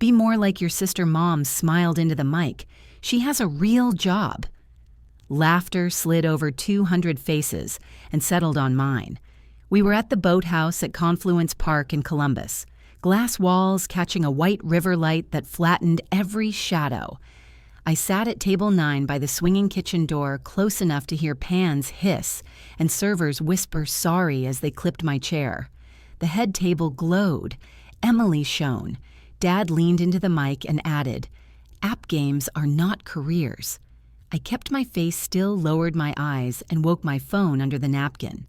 Be more like your sister Mom smiled into the mic. She has a real job. Laughter slid over 200 faces and settled on mine. We were at the boathouse at Confluence Park in Columbus, glass walls catching a white river light that flattened every shadow. I sat at table 9 by the swinging kitchen door, close enough to hear pans hiss and servers whisper sorry as they clipped my chair. The head table glowed. Emily shone. Dad leaned into the mic and added, "App games are not careers." I kept my face still, lowered my eyes, and woke my phone under the napkin.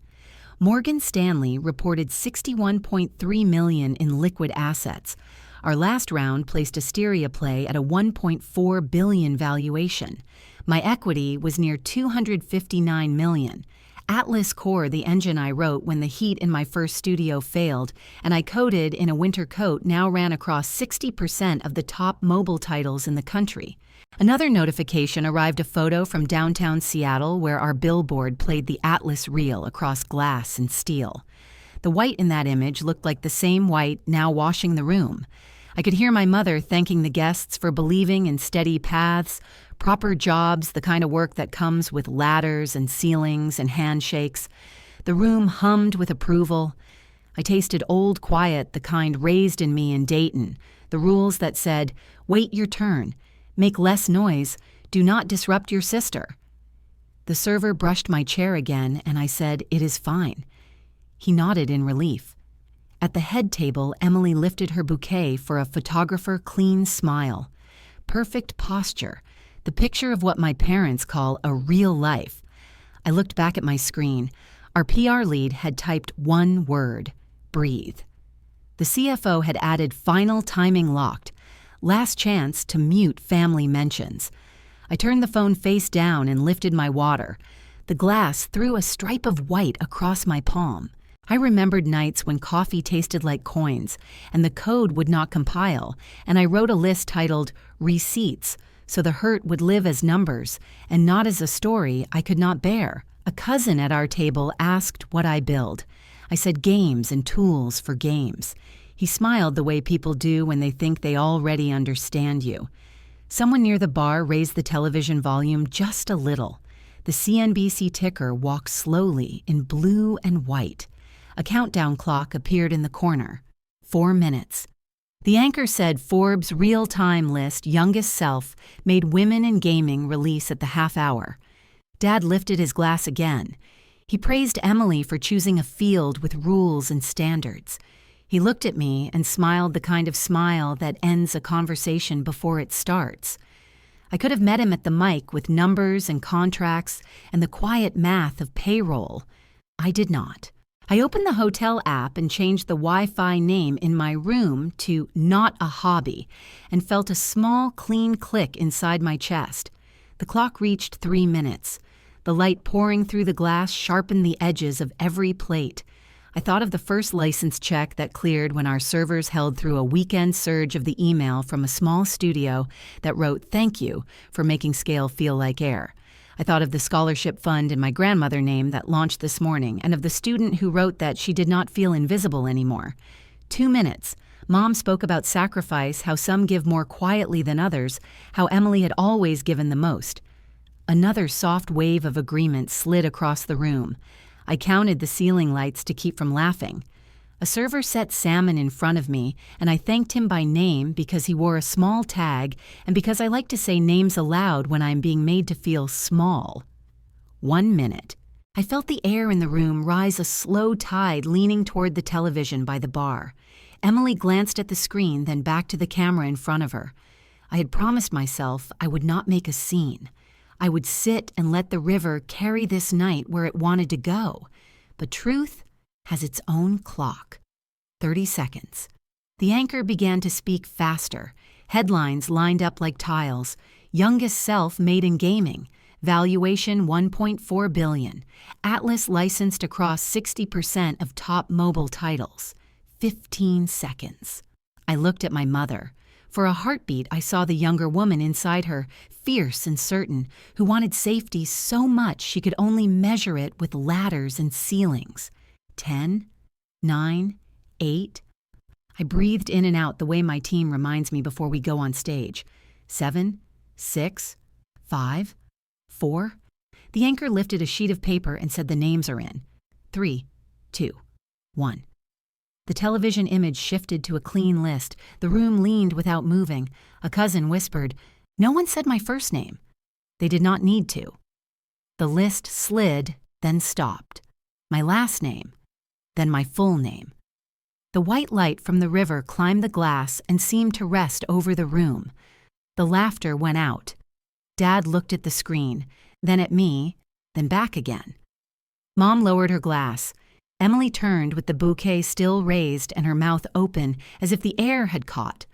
Morgan Stanley reported $61.3 million in liquid assets. Our last round placed Asteria Play at a $1.4 billion valuation. My equity was near $259 million. Atlas Core, the engine I wrote when the heat in my first studio failed, and I coded in a winter coat, now ran across 60% of the top mobile titles in the country. Another notification arrived, a photo from downtown Seattle where our billboard played the Atlas reel across glass and steel. The white in that image looked like the same white now washing the room. I could hear my mother thanking the guests for believing in steady paths, proper jobs, the kind of work that comes with ladders and ceilings and handshakes. The room hummed with approval. I tasted old quiet, the kind raised in me in Dayton, the rules that said, "Wait your turn. Make less noise. Do not disrupt your sister." The server brushed my chair again, and I said, "It is fine." He nodded in relief. At the head table, Emily lifted her bouquet for a photographer clean smile. Perfect posture, the picture of what my parents call a real life. I looked back at my screen. Our PR lead had typed one word: breathe. The CFO had added final timing locked. Last chance to mute family mentions. I turned the phone face down and lifted my water. The glass threw a stripe of white across my palm. I remembered nights when coffee tasted like coins and the code would not compile, and I wrote a list titled Receipts so the hurt would live as numbers and not as a story I could not bear. A cousin at our table asked what I build. I said games and tools for games. He smiled the way people do when they think they already understand you. Someone near the bar raised the television volume just a little. The CNBC ticker walked slowly in blue and white. A countdown clock appeared in the corner. 4 minutes. The anchor said Forbes' real-time list, Youngest Self, made Women in Gaming release at the half hour. Dad lifted his glass again. He praised Emily for choosing a field with rules and standards. He looked at me and smiled the kind of smile that ends a conversation before it starts. I could have met him at the mic with numbers and contracts and the quiet math of payroll. I did not. I opened the hotel app and changed the Wi-Fi name in my room to Not a Hobby and felt a small, clean click inside my chest. The clock reached 3 minutes. The light pouring through the glass sharpened the edges of every plate. I thought of the first license check that cleared when our servers held through a weekend surge of the email from a small studio that wrote "Thank you" for making scale feel like air. I thought of the scholarship fund in my grandmother name that launched this morning and of the student who wrote that she did not feel invisible anymore. 2 minutes. Mom spoke about sacrifice, how some give more quietly than others, how Emily had always given the most. Another soft wave of agreement slid across the room. I counted the ceiling lights to keep from laughing. A server set salmon in front of me, and I thanked him by name because he wore a small tag and because I like to say names aloud when I am being made to feel small. 1 minute. I felt the air in the room rise, a slow tide leaning toward the television by the bar. Emily glanced at the screen, then back to the camera in front of her. I had promised myself I would not make a scene. I would sit and let the river carry this night where it wanted to go. But truth has its own clock. 30 seconds. The anchor began to speak faster. Headlines lined up like tiles. Youngest Self made in gaming. Valuation $1.4 billion. Atlas licensed across 60% of top mobile titles. 15 seconds. I looked at my mother. For a heartbeat, I saw the younger woman inside her, fierce and certain, who wanted safety so much she could only measure it with ladders and ceilings. 10, 9, 8. I breathed in and out the way my team reminds me before we go on stage. 7, 6, 5, 4. The anchor lifted a sheet of paper and said the names are in. 3, 2, 1. The television image shifted to a clean list. The room leaned without moving. A cousin whispered, "No one said my first name." They did not need to. The list slid, then stopped. My last name, then my full name. The white light from the river climbed the glass and seemed to rest over the room. The laughter went out. Dad looked at the screen, then at me, then back again. Mom lowered her glass. Emily turned with the bouquet still raised and her mouth open as if the air had caught.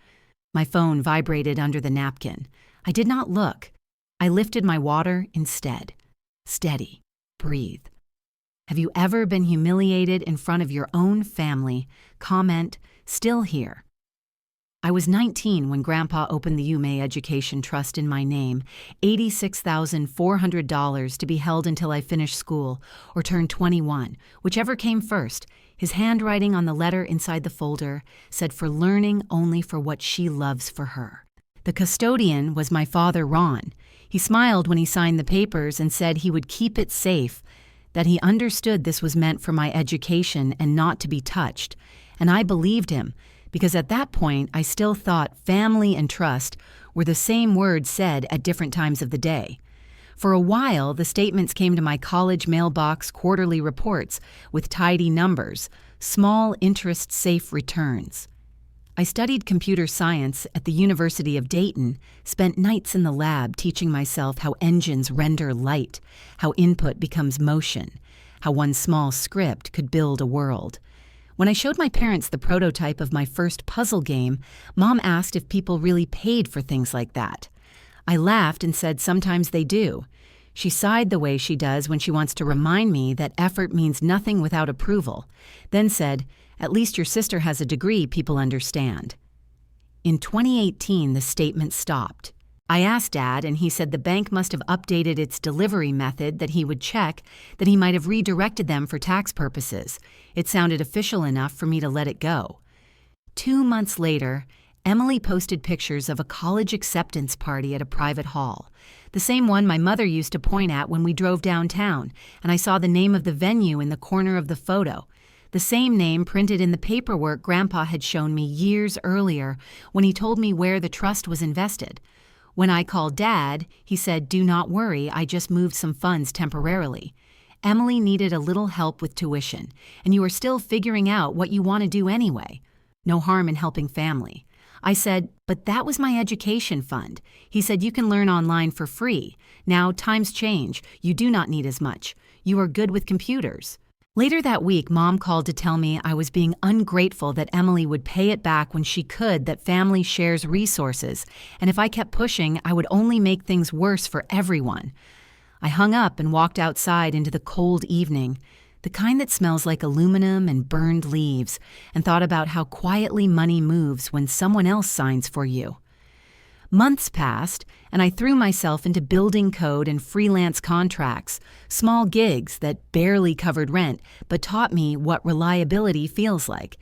My phone vibrated under the napkin. I did not look. I lifted my water instead. Steady. Breathe. Have you ever been humiliated in front of your own family? Comment, still here. I was 19 when Grandpa opened the UMA Education Trust in my name, $86,400 to be held until I finished school or turned 21, whichever came first. His handwriting on the letter inside the folder said for learning only for what she loves for her. The custodian was my father, Ron. He smiled when he signed the papers and said he would keep it safe, that he understood this was meant for my education and not to be touched. And I believed him, because at that point I still thought family and trust were the same words said at different times of the day. For a while, the statements came to my college mailbox quarterly reports with tidy numbers, small interest-safe returns. I studied computer science at the University of Dayton, spent nights in the lab teaching myself how engines render light, how input becomes motion, how one small script could build a world. When I showed my parents the prototype of my first puzzle game, Mom asked if people really paid for things like that. I laughed and said sometimes they do. She sighed the way she does when she wants to remind me that effort means nothing without approval, then said, "At least your sister has a degree people understand." In 2018, the statement stopped. I asked Dad, and he said the bank must have updated its delivery method, that he would check, that he might have redirected them for tax purposes. It sounded official enough for me to let it go. 2 months later, Emily posted pictures of a college acceptance party at a private hall, the same one my mother used to point at when we drove downtown, and I saw the name of the venue in the corner of the photo. The same name printed in the paperwork Grandpa had shown me years earlier when he told me where the trust was invested. When I called Dad, he said, "Do not worry, I just moved some funds temporarily. Emily needed a little help with tuition, and you are still figuring out what you want to do anyway. No harm in helping family." I said, "But that was my education fund." He said, "You can learn online for free. Now times change. You do not need as much. You are good with computers." Later that week, Mom called to tell me I was being ungrateful that Emily would pay it back when she could, that family shares resources, and if I kept pushing, I would only make things worse for everyone. I hung up and walked outside into the cold evening, the kind that smells like aluminum and burned leaves, and thought about how quietly money moves when someone else signs for you. Months passed, and I threw myself into building code and freelance contracts, small gigs that barely covered rent but taught me what reliability feels like.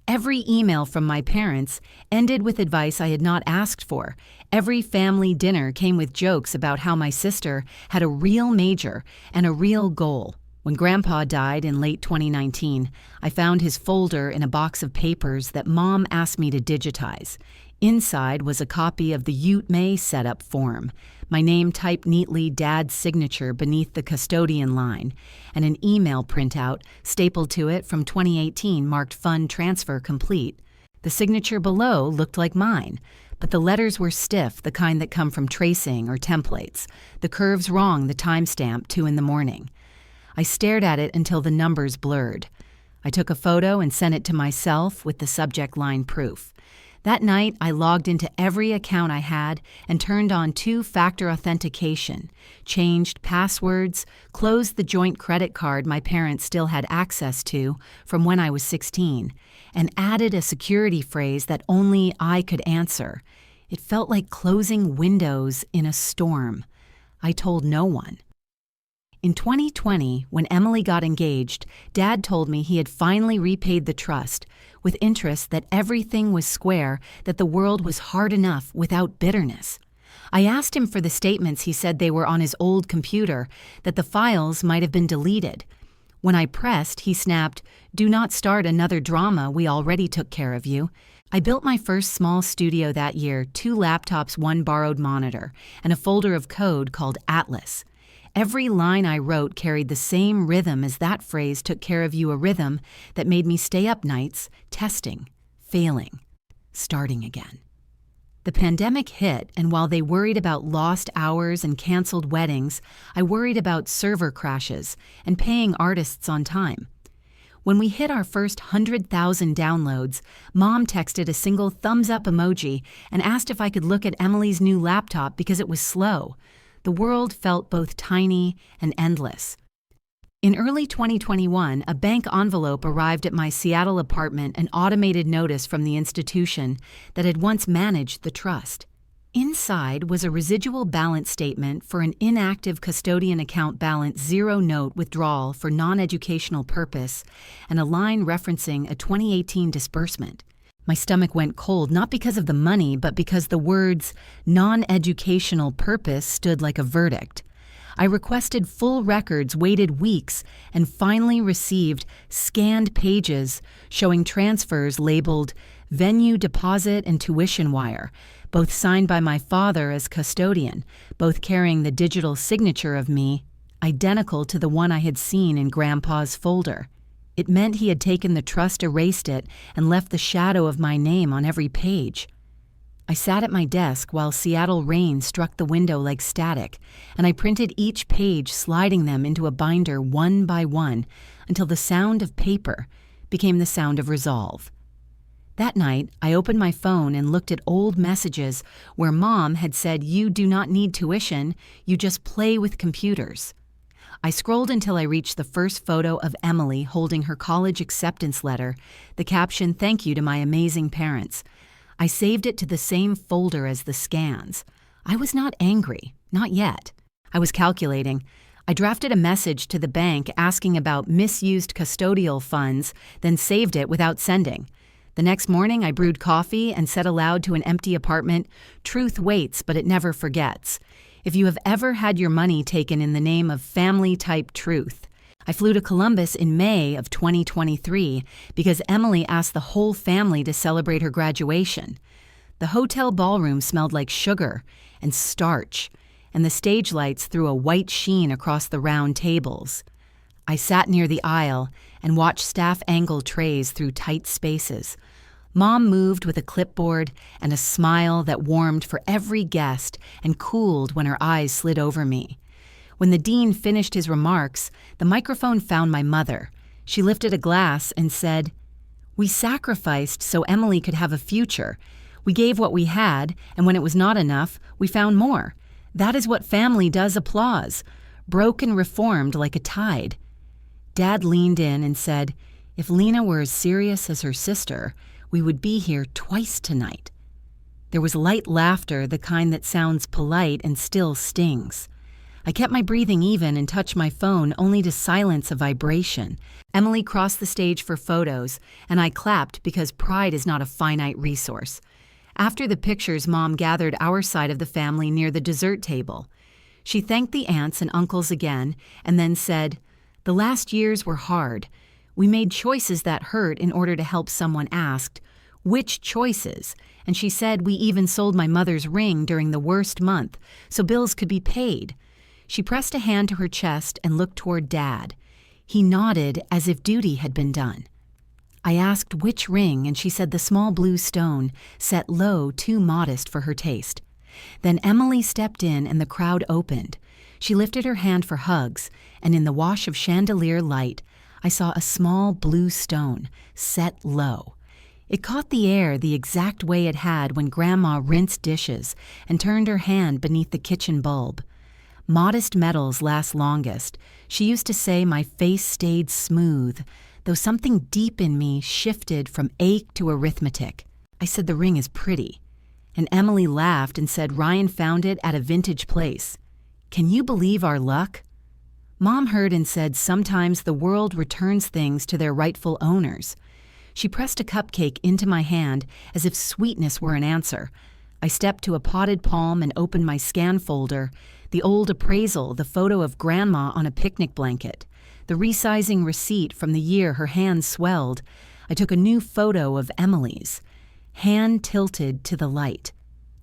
Every email from my parents ended with advice I had not asked for. Every family dinner came with jokes about how my sister had a real major and a real goal. When Grandpa died in late 2019, I found his folder in a box of papers that Mom asked me to digitize. Inside was a copy of the UMA setup form, my name typed neatly, Dad's signature beneath the custodian line, and an email printout stapled to it from 2018 marked Fund Transfer Complete. The signature below looked like mine, but the letters were stiff, the kind that come from tracing or templates. The curves wrong, the timestamp, 2 a.m. I stared at it until the numbers blurred. I took a photo and sent it to myself with the subject line proof. That night, I logged into every account I had and turned on 2-factor authentication, changed passwords, closed the joint credit card my parents still had access to from when I was 16, and added a security phrase that only I could answer. It felt like closing windows in a storm. I told no one. In 2020, when Emily got engaged, Dad told me he had finally repaid the trust, with interest that everything was square, that the world was hard enough without bitterness. I asked him for the statements he said they were on his old computer, that the files might have been deleted. When I pressed, he snapped, "Do not start another drama, we already took care of you." I built my first small studio that year, 2 laptops, 1 borrowed monitor, and a folder of code called Atlas. Every line I wrote carried the same rhythm as that phrase took care of you, a rhythm that made me stay up nights, testing, failing, starting again. The pandemic hit, and while they worried about lost hours and canceled weddings, I worried about server crashes and paying artists on time. When we hit our first 100,000 downloads, Mom texted a single thumbs-up emoji and asked if I could look at Emily's new laptop because it was slow. The world felt both tiny and endless. In early 2021, a bank envelope arrived at my Seattle apartment, an automated notice from the institution that had once managed the trust. Inside was a residual balance statement for an inactive custodian account balance, 0 note withdrawal for non-educational purpose, and a line referencing a 2018 disbursement. My stomach went cold, not because of the money, but because the words non-educational purpose stood like a verdict. I requested full records, waited weeks, and finally received scanned pages showing transfers labeled venue deposit and tuition wire, both signed by my father as custodian, both carrying the digital signature of me, identical to the one I had seen in Grandpa's folder. It meant he had taken the trust, erased it, and left the shadow of my name on every page. I sat at my desk while Seattle rain struck the window like static, and I printed each page, sliding them into a binder one by one until the sound of paper became the sound of resolve. That night, I opened my phone and looked at old messages where Mom had said, "You do not need tuition, you just play with computers." I scrolled until I reached the first photo of Emily holding her college acceptance letter, the caption, "Thank you to my amazing parents." I saved it to the same folder as the scans. I was not angry, not yet. I was calculating. I drafted a message to the bank asking about misused custodial funds, then saved it without sending. The next morning, I brewed coffee and said aloud to an empty apartment, "Truth waits, but it never forgets. If you have ever had your money taken in the name of family-type truth." I flew to Columbus in May of 2023 because Emily asked the whole family to celebrate her graduation. The hotel ballroom smelled like sugar and starch, and the stage lights threw a white sheen across the round tables. I sat near the aisle and watched staff angle trays through tight spaces. Mom moved with a clipboard and a smile that warmed for every guest and cooled when her eyes slid over me. When the dean finished his remarks, the microphone found my mother. She lifted a glass and said, "We sacrificed so Emily could have a future. We gave what we had, and when it was not enough, we found more. That is what family does, applause. Broke and reformed like a tide." Dad leaned in and said, "If Lena were as serious as her sister, we would be here twice tonight." There was light laughter, the kind that sounds polite and still stings. I kept my breathing even and touched my phone only to silence a vibration. Emily crossed the stage for photos, and I clapped because pride is not a finite resource. After the pictures, Mom gathered our side of the family near the dessert table. She thanked the aunts and uncles again and then said, "The last years were hard. We made choices that hurt in order to help." Someone asked, "Which choices?" And she said, "We even sold my mother's ring during the worst month so bills could be paid." She pressed a hand to her chest and looked toward Dad. He nodded as if duty had been done. I asked which ring, and she said the small blue stone, set low, too modest for her taste. Then Emily stepped in and the crowd opened. She lifted her hand for hugs, and in the wash of chandelier light, I saw a small blue stone, set low. It caught the air the exact way it had when Grandma rinsed dishes and turned her hand beneath the kitchen bulb. Modest metals last longest. She used to say my face stayed smooth, though something deep in me shifted from ache to arithmetic. I said the ring is pretty, and Emily laughed and said Ryan found it at a vintage place. Can you believe our luck? Mom heard and said sometimes the world returns things to their rightful owners. She pressed a cupcake into my hand as if sweetness were an answer. I stepped to a potted palm and opened my scan folder, the old appraisal, the photo of Grandma on a picnic blanket, the resizing receipt from the year her hands swelled. I took a new photo of Emily's, hand tilted to the light.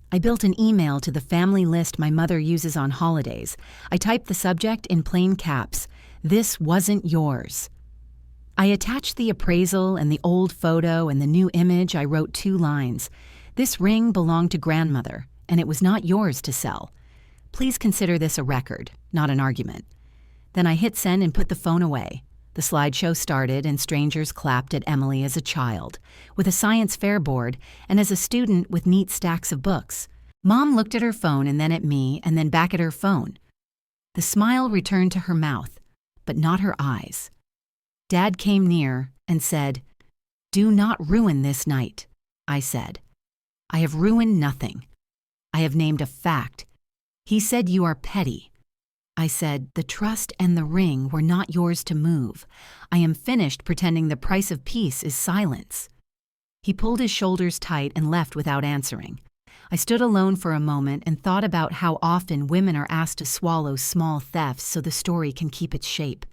I built an email to the family list my mother uses on holidays. I typed the subject in plain caps, "This wasn't yours." I attached the appraisal and the old photo and the new image. I wrote 2 lines. "This ring belonged to grandmother, and it was not yours to sell. Please consider this a record, not an argument." Then I hit send and put the phone away. The slideshow started and strangers clapped at Emily as a child, with a science fair board, and as a student with neat stacks of books. Mom looked at her phone and then at me and then back at her phone. The smile returned to her mouth, but not her eyes. Dad came near and said, "Do not ruin this night," I said. "I have ruined nothing. I have named a fact." He said, "You are petty." I said, "The trust and the ring were not yours to move. I am finished pretending the price of peace is silence." He pulled his shoulders tight and left without answering. I stood alone for a moment and thought about how often women are asked to swallow small thefts so the story can keep its shape.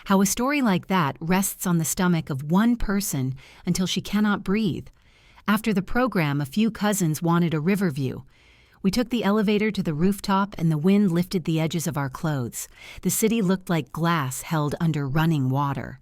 How a story like that rests on the stomach of one person until she cannot breathe. After the program, a few cousins wanted a river view. We took the elevator to the rooftop and the wind lifted the edges of our clothes. The city looked like glass held under running water.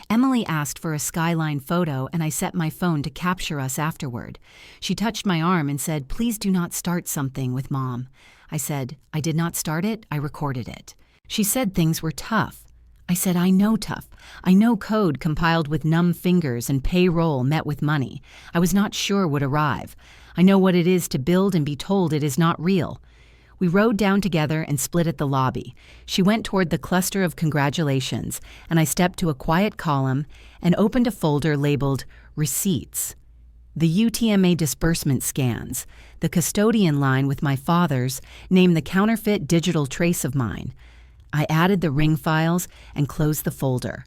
Emily asked for a skyline photo and I set my phone to capture us afterward. She touched my arm and said, "Please do not start something with Mom." I said, "I did not start it, I recorded it." She said things were tough. I said, "I know tough. I know code compiled with numb fingers and payroll met with money I was not sure would arrive. I know what it is to build and be told it is not real." We rode down together and split at the lobby. She went toward the cluster of congratulations, and I stepped to a quiet column and opened a folder labeled Receipts. The UTMA disbursement scans, the custodian line with my father's, named the counterfeit digital trace of mine. I added the ring files and closed the folder.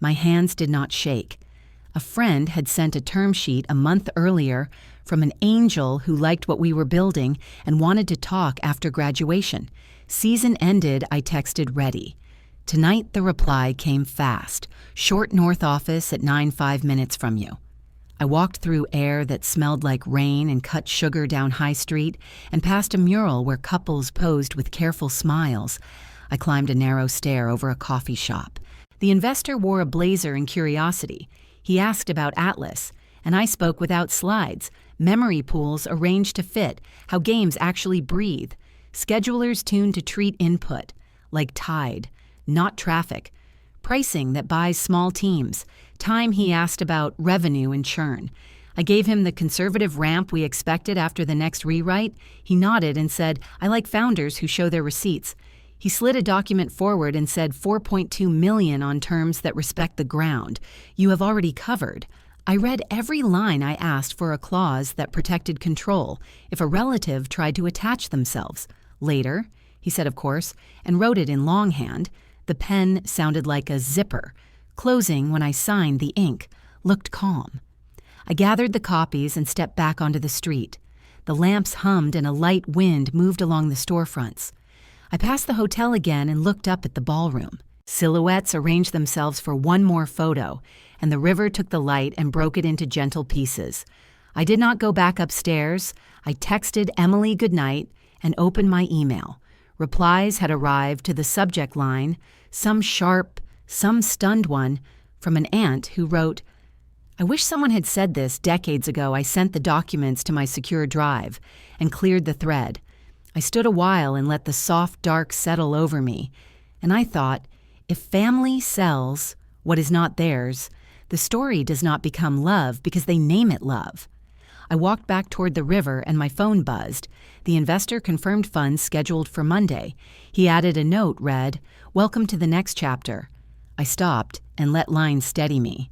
My hands did not shake. A friend had sent a term sheet a month earlier from an angel who liked what we were building and wanted to talk after graduation. Season ended, I texted ready. Tonight the reply came fast. Short North office at 9 minutes from you. I walked through air that smelled like rain and cut sugar down High Street and past a mural where couples posed with careful smiles. I climbed a narrow stair over a coffee shop. The investor wore a blazer in curiosity. He asked about Atlas, and I spoke without slides, memory pools arranged to fit, how games actually breathe, schedulers tuned to treat input, like tide, not traffic, pricing that buys small teams, time he asked about revenue and churn. I gave him the conservative ramp we expected after the next rewrite. He nodded and said, "I like founders who show their receipts." He slid a document forward and said $4.2 million on terms that respect the ground. You have already covered. I read every line. I asked for a clause that protected control if a relative tried to attach themselves. Later, he said of course, and wrote it in longhand. The pen sounded like a zipper. Closing when I signed the ink. Looked calm. I gathered the copies and stepped back onto the street. The lamps hummed and a light wind moved along the storefronts. I passed the hotel again and looked up at the ballroom. Silhouettes arranged themselves for one more photo, and the river took the light and broke it into gentle pieces. I did not go back upstairs. I texted Emily goodnight and opened my email. Replies had arrived to the subject line, some sharp, some stunned one, from an aunt who wrote, "I wish someone had said this decades ago. I sent the documents to my secure drive," and cleared the thread. I stood a while and let the soft dark settle over me, and I thought, if family sells what is not theirs, the story does not become love because they name it love. I walked back toward the river and my phone buzzed. The investor confirmed funds scheduled for Monday. He added a note read, "Welcome to the next chapter." I stopped and let lines steady me.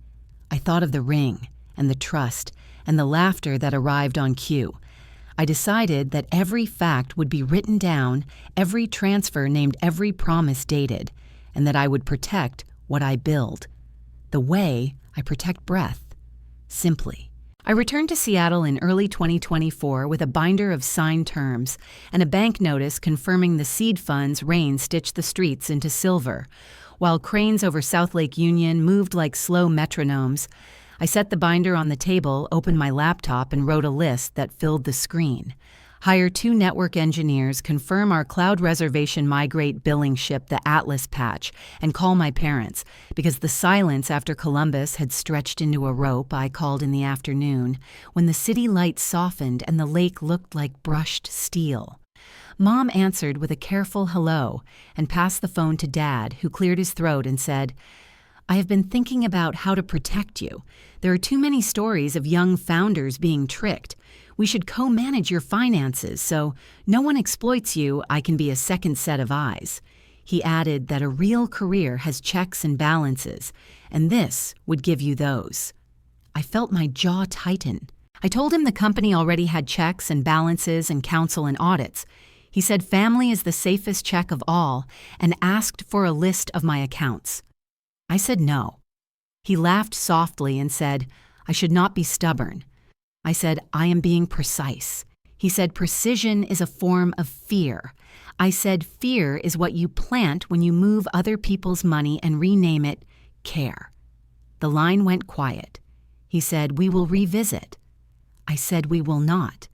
I thought of the ring and the trust and the laughter that arrived on cue. I decided that every fact would be written down, every transfer named, every promise dated. and that I would protect what I build, the way I protect breath, simply. I returned to Seattle in early 2024 with a binder of signed terms and a bank notice confirming the seed fund's rain stitched the streets into silver. While cranes over South Lake Union moved like slow metronomes, I set the binder on the table, opened my laptop, and wrote a list that filled the screen. Hire 2 network engineers, confirm our cloud reservation migrate billing ship the Atlas patch, and call my parents, because the silence after Columbus had stretched into a rope. I called in the afternoon, when the city lights softened and the lake looked like brushed steel. Mom answered with a careful hello and passed the phone to Dad, who cleared his throat and said, "I have been thinking about how to protect you. There are too many stories of young founders being tricked. We should co-manage your finances so no one exploits you. I can be a second set of eyes." He added that a real career has checks and balances, and this would give you those. I felt my jaw tighten. I told him the company already had checks and balances and counsel and audits. He said family is the safest check of all and asked for a list of my accounts. I said no. He laughed softly and said, I should not be stubborn. I said, I am being precise. He said, precision is a form of fear. I said, fear is what you plant when you move other people's money and rename it care. The line went quiet. He said, we will revisit. I said, we will not.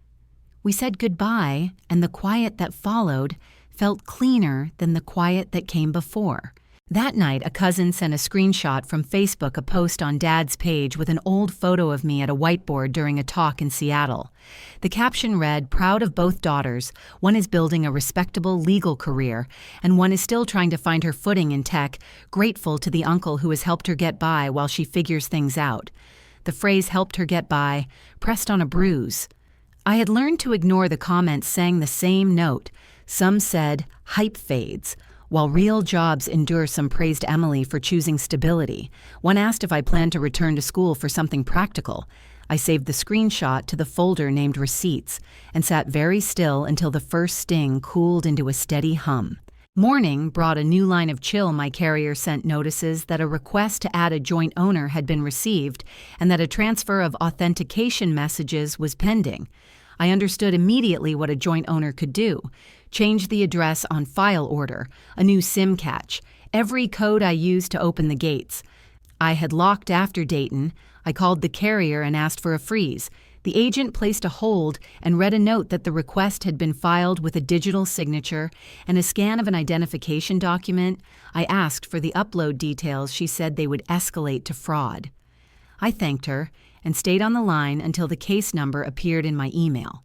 We said goodbye, and the quiet that followed felt cleaner than the quiet that came before. That night, a cousin sent a screenshot from Facebook, a post on Dad's page with an old photo of me at a whiteboard during a talk in Seattle. The caption read, proud of both daughters. One is building a respectable legal career, and one is still trying to find her footing in tech, grateful to the uncle who has helped her get by while she figures things out. The phrase helped her get by pressed on a bruise. I had learned to ignore the comments saying the same note. Some said, hype fades, while real jobs endure. Some praised Emily for choosing stability. One asked if I planned to return to school for something practical. I saved the screenshot to the folder named Receipts and sat very still until the first sting cooled into a steady hum. Morning brought a new line of chill. My carrier sent notices that a request to add a joint owner had been received and that a transfer of authentication messages was pending. I understood immediately what a joint owner could do. Change the address on file order, a new SIM catch, every code I used to open the gates. I had locked after Dayton. I called the carrier and asked for a freeze. The agent placed a hold and read a note that the request had been filed with a digital signature and a scan of an identification document. I asked for the upload details. She said they would escalate to fraud. I thanked her and stayed on the line until the case number appeared in my email.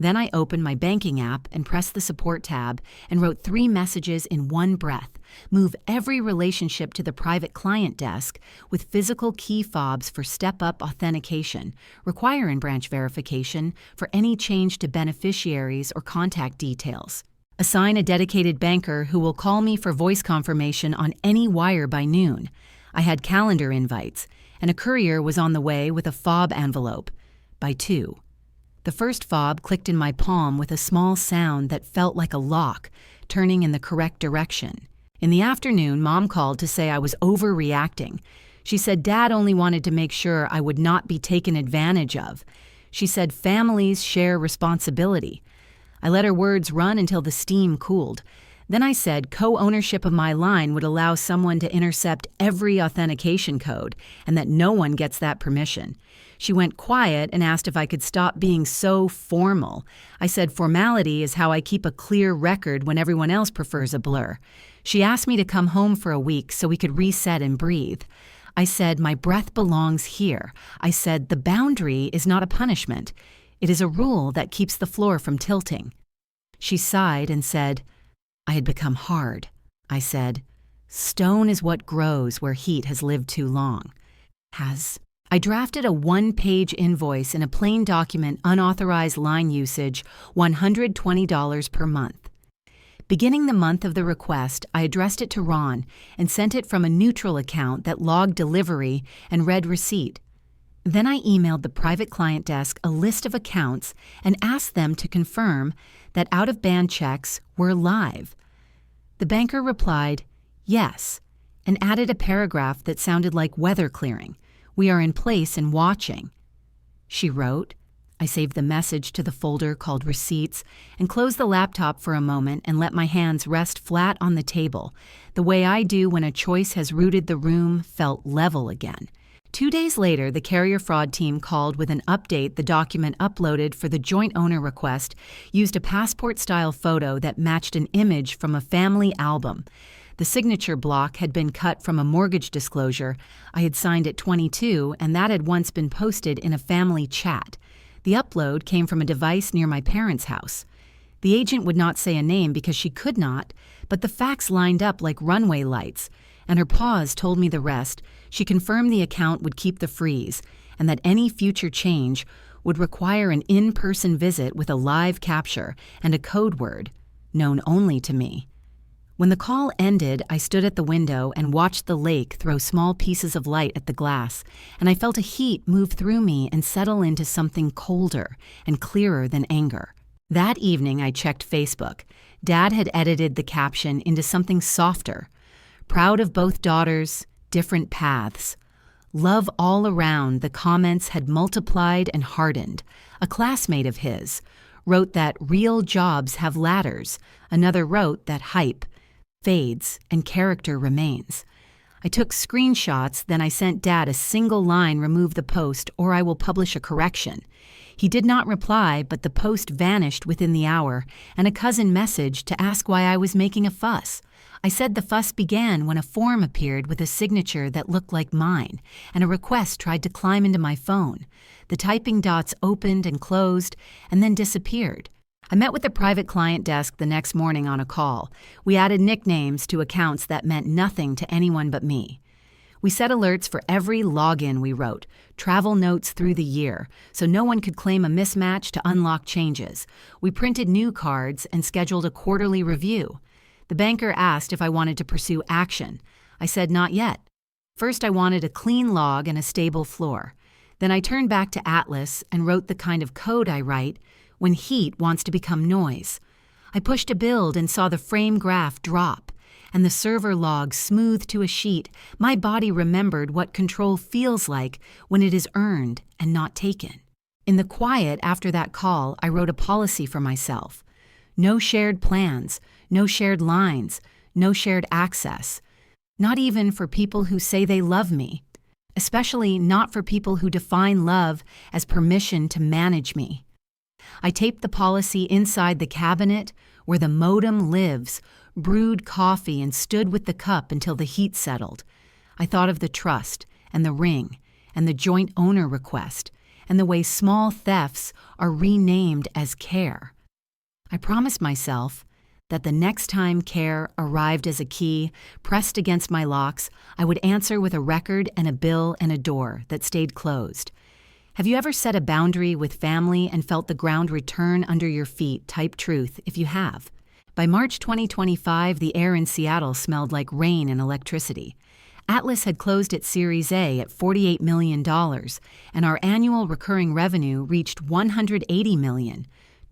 Then I opened my banking app and pressed the support tab and wrote 3 messages in one breath. Move every relationship to the private client desk with physical key fobs for step-up authentication. Require in-branch verification for any change to beneficiaries or contact details. Assign a dedicated banker who will call me for voice confirmation on any wire by noon. I had calendar invites, and a courier was on the way with a fob envelope by 2. The first fob clicked in my palm with a small sound that felt like a lock, turning in the correct direction. In the afternoon, Mom called to say I was overreacting. She said Dad only wanted to make sure I would not be taken advantage of. She said families share responsibility. I let her words run until the steam cooled. Then I said co-ownership of my line would allow someone to intercept every authentication code and that no one gets that permission. She went quiet and asked if I could stop being so formal. I said formality is how I keep a clear record when everyone else prefers a blur. She asked me to come home for a week so we could reset and breathe. I said my breath belongs here. I said the boundary is not a punishment. It is a rule that keeps the floor from tilting. She sighed and said, I had become hard. I said, stone is what grows where heat has lived too long. I drafted a 1-page invoice in a plain document, unauthorized line usage, $120 per month. Beginning the month of the request, I addressed it to Ron and sent it from a neutral account that logged delivery and read receipt. Then I emailed the private client desk a list of accounts and asked them to confirm that out-of-band checks were live. The banker replied, Yes, and added a paragraph that sounded like weather clearing. We are in place and watching. She wrote. I saved the message to the folder called Receipts and closed the laptop for a moment and let my hands rest flat on the table. The way I do when a choice has rooted the room felt level again. 2 days later, the carrier fraud team called with an update. The document uploaded for the joint owner request used a passport-style photo that matched an image from a family album. The signature block had been cut from a mortgage disclosure I had signed at 22, and that had once been posted in a family chat. The upload came from a device near my parents' house. The agent would not say a name because she could not, but the facts lined up like runway lights, and her pause told me the rest. She confirmed the account would keep the freeze, and that any future change would require an in-person visit with a live capture and a code word, known only to me. When the call ended, I stood at the window and watched the lake throw small pieces of light at the glass, and I felt a heat move through me and settle into something colder and clearer than anger. That evening, I checked Facebook. Dad had edited the caption into something softer. Proud of both daughters, different paths. Love all around. The comments had multiplied and hardened. A classmate of his wrote that real jobs have ladders. Another wrote that hype fades and character remains. I took screenshots, then I sent Dad a single line, remove the post or I will publish a correction. He did not reply, but the post vanished within the hour, and a cousin messaged to ask why I was making a fuss. I said the fuss began when a form appeared with a signature that looked like mine, and a request tried to climb into my phone. The typing dots opened and closed, and then disappeared. I met with the private client desk the next morning on a call. We added nicknames to accounts that meant nothing to anyone but me. We set alerts for every login we wrote, travel notes through the year, so no one could claim a mismatch to unlock changes. We printed new cards and scheduled a quarterly review. The banker asked if I wanted to pursue action. I said not yet. First, I wanted a clean log and a stable floor. Then I turned back to Atlas and wrote the kind of code I write when heat wants to become noise. I pushed a build and saw the frame graph drop, and the server log smooth to a sheet. My body remembered what control feels like when it is earned and not taken. In the quiet after that call, I wrote a policy for myself. No shared plans, no shared lines, no shared access. Not even for people who say they love me. Especially not for people who define love as permission to manage me. I taped the policy inside the cabinet where the modem lives, brewed coffee and stood with the cup until the heat settled. I thought of the trust and the ring and the joint owner request and the way small thefts are renamed as care. I promised myself that the next time care arrived as a key pressed against my locks, I would answer with a record and a bill and a door that stayed closed. Have you ever set a boundary with family and felt the ground return under your feet? Type truth if you have. By March 2025, the air in Seattle smelled like rain and electricity. Atlas had closed its Series A at $48 million, and our annual recurring revenue reached $180 million.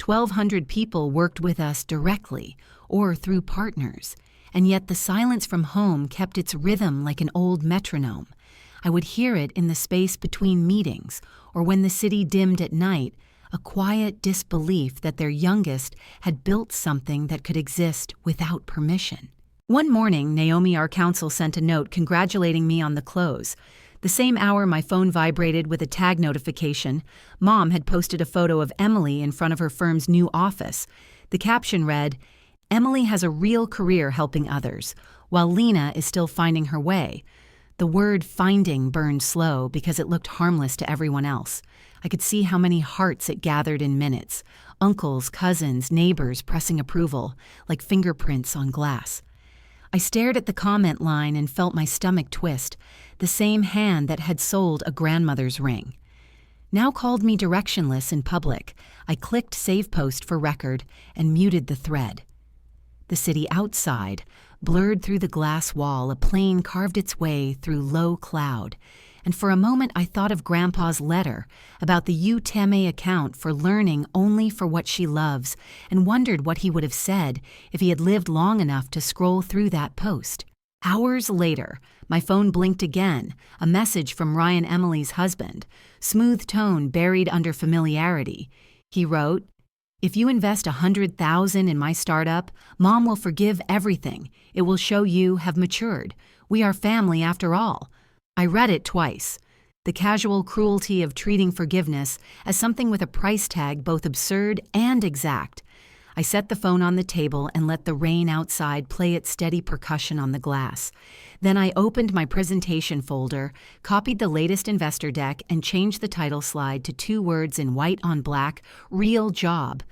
1,200 people worked with us directly or through partners, and yet the silence from home kept its rhythm like an old metronome. I would hear it in the space between meetings, or when the city dimmed at night, a quiet disbelief that their youngest had built something that could exist without permission. One morning, Naomi, our counsel, sent a note congratulating me on the close. The same hour my phone vibrated with a tag notification. Mom had posted a photo of Emily in front of her firm's new office. The caption read, "Emily has a real career helping others, while Lena is still finding her way." The word finding burned slow because it looked harmless to everyone else. I could see how many hearts it gathered in minutes. Uncles, cousins, neighbors pressing approval, like fingerprints on glass. I stared at the comment line and felt my stomach twist, the same hand that had sold a grandmother's ring. Now called me directionless in public. I clicked Save Post for record and muted the thread. The city outside, blurred through the glass wall, a plane carved its way through low cloud. And for a moment I thought of Grandpa's letter about the UTEME account for learning only for what she loves, and wondered what he would have said if he had lived long enough to scroll through that post. Hours later, my phone blinked again, a message from Ryan Emily's husband, smooth tone buried under familiarity. He wrote, "If you invest $100,000 in my startup, Mom will forgive everything. It will show you have matured. We are family after all." I read it twice. The casual cruelty of treating forgiveness as something with a price tag both absurd and exact. I set the phone on the table and let the rain outside play its steady percussion on the glass. Then I opened my presentation folder, copied the latest investor deck, and changed the title slide to 2 words in white on black, "Real job."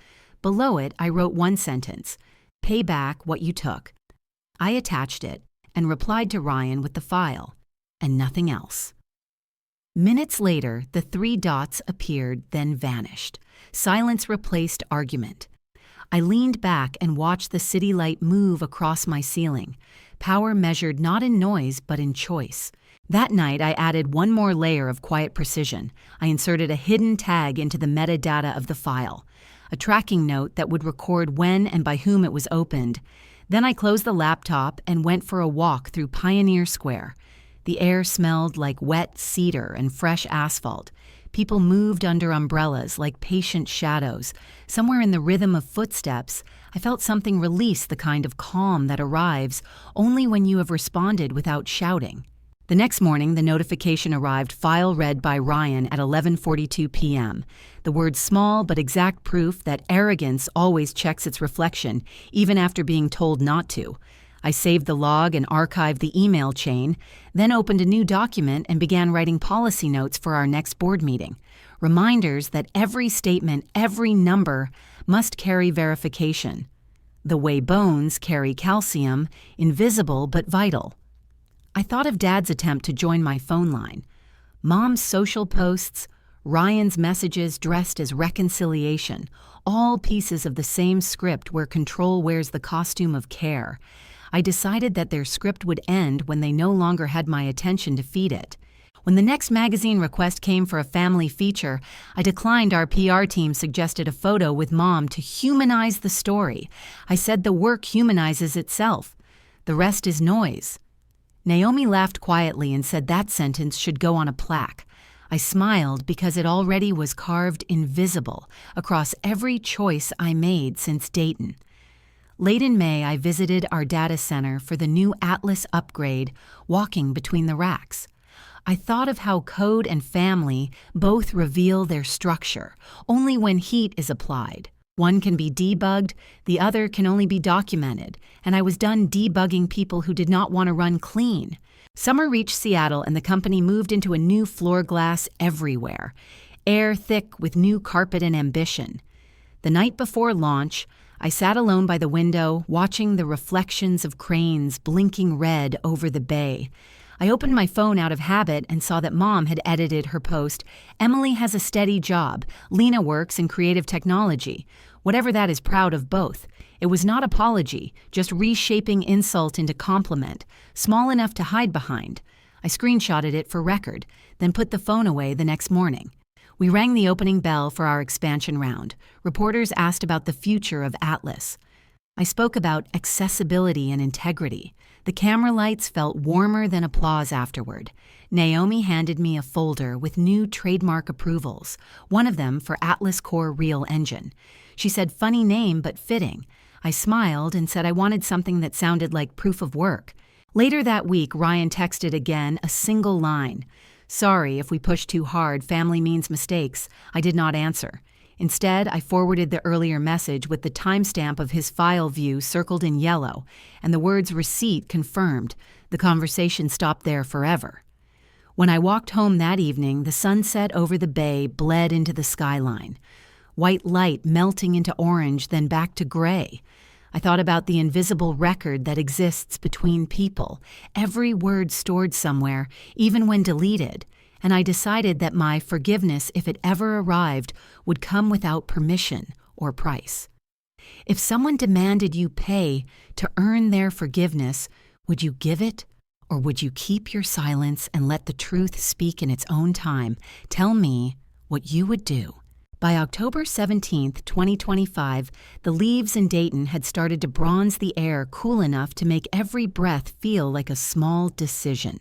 Below it, I wrote one sentence, "Pay back what you took." I attached it and replied to Ryan with the file, and nothing else. Minutes later, the 3 dots appeared, then vanished. Silence replaced argument. I leaned back and watched the city light move across my ceiling. Power measured not in noise, but in choice. That night, I added one more layer of quiet precision. I inserted a hidden tag into the metadata of the file, a tracking note that would record when and by whom it was opened. Then I closed the laptop and went for a walk through Pioneer Square. The air smelled like wet cedar and fresh asphalt. People moved under umbrellas like patient shadows. Somewhere in the rhythm of footsteps, I felt something release, the kind of calm that arrives only when you have responded without shouting. The next morning, the notification arrived, file read by Ryan at 11:42 p.m. The word small but exact proof that arrogance always checks its reflection, even after being told not to. I saved the log and archived the email chain, then opened a new document and began writing policy notes for our next board meeting. Reminders that every statement, every number, must carry verification. The way bones carry calcium, invisible but vital. I thought of Dad's attempt to join my phone line. Mom's social posts, Ryan's messages dressed as reconciliation, all pieces of the same script where control wears the costume of care. I decided that their script would end when they no longer had my attention to feed it. When the next magazine request came for a family feature, I declined. Our PR team suggested a photo with Mom to humanize the story. I said the work humanizes itself. The rest is noise. Naomi laughed quietly and said that sentence should go on a plaque. I smiled because it already was carved invisible across every choice I made since Dayton. Late in May, I visited our data center for the new Atlas upgrade, walking between the racks. I thought of how code and family both reveal their structure, only when heat is applied. One can be debugged, the other can only be documented, and I was done debugging people who did not want to run clean. Summer reached Seattle and the company moved into a new floor glass everywhere, air thick with new carpet and ambition. The night before launch, I sat alone by the window, watching the reflections of cranes blinking red over the bay. I opened my phone out of habit and saw that Mom had edited her post, "Emily has a steady job. Lena works in creative technology." Whatever that is, proud of both. It was not apology, just reshaping insult into compliment, small enough to hide behind. I screenshotted it for record, then put the phone away the next morning. We rang the opening bell for our expansion round. Reporters asked about the future of Atlas. I spoke about accessibility and integrity. The camera lights felt warmer than applause afterward. Naomi handed me a folder with new trademark approvals, one of them for Atlas Core Real Engine. She said, "Funny name, but fitting." I smiled and said I wanted something that sounded like proof of work. Later that week, Ryan texted again, a single line. "Sorry if we push too hard, family means mistakes." I did not answer. Instead, I forwarded the earlier message with the timestamp of his file view circled in yellow, and the words "receipt" confirmed. The conversation stopped there forever. When I walked home that evening, the sunset over the bay bled into the skyline. White light melting into orange, then back to gray. I thought about the invisible record that exists between people, every word stored somewhere, even when deleted, and I decided that my forgiveness, if it ever arrived, would come without permission or price. If someone demanded you pay to earn their forgiveness, would you give it, or would you keep your silence and let the truth speak in its own time? Tell me what you would do. By October 17th, 2025, the leaves in Dayton had started to bronze the air cool enough to make every breath feel like a small decision.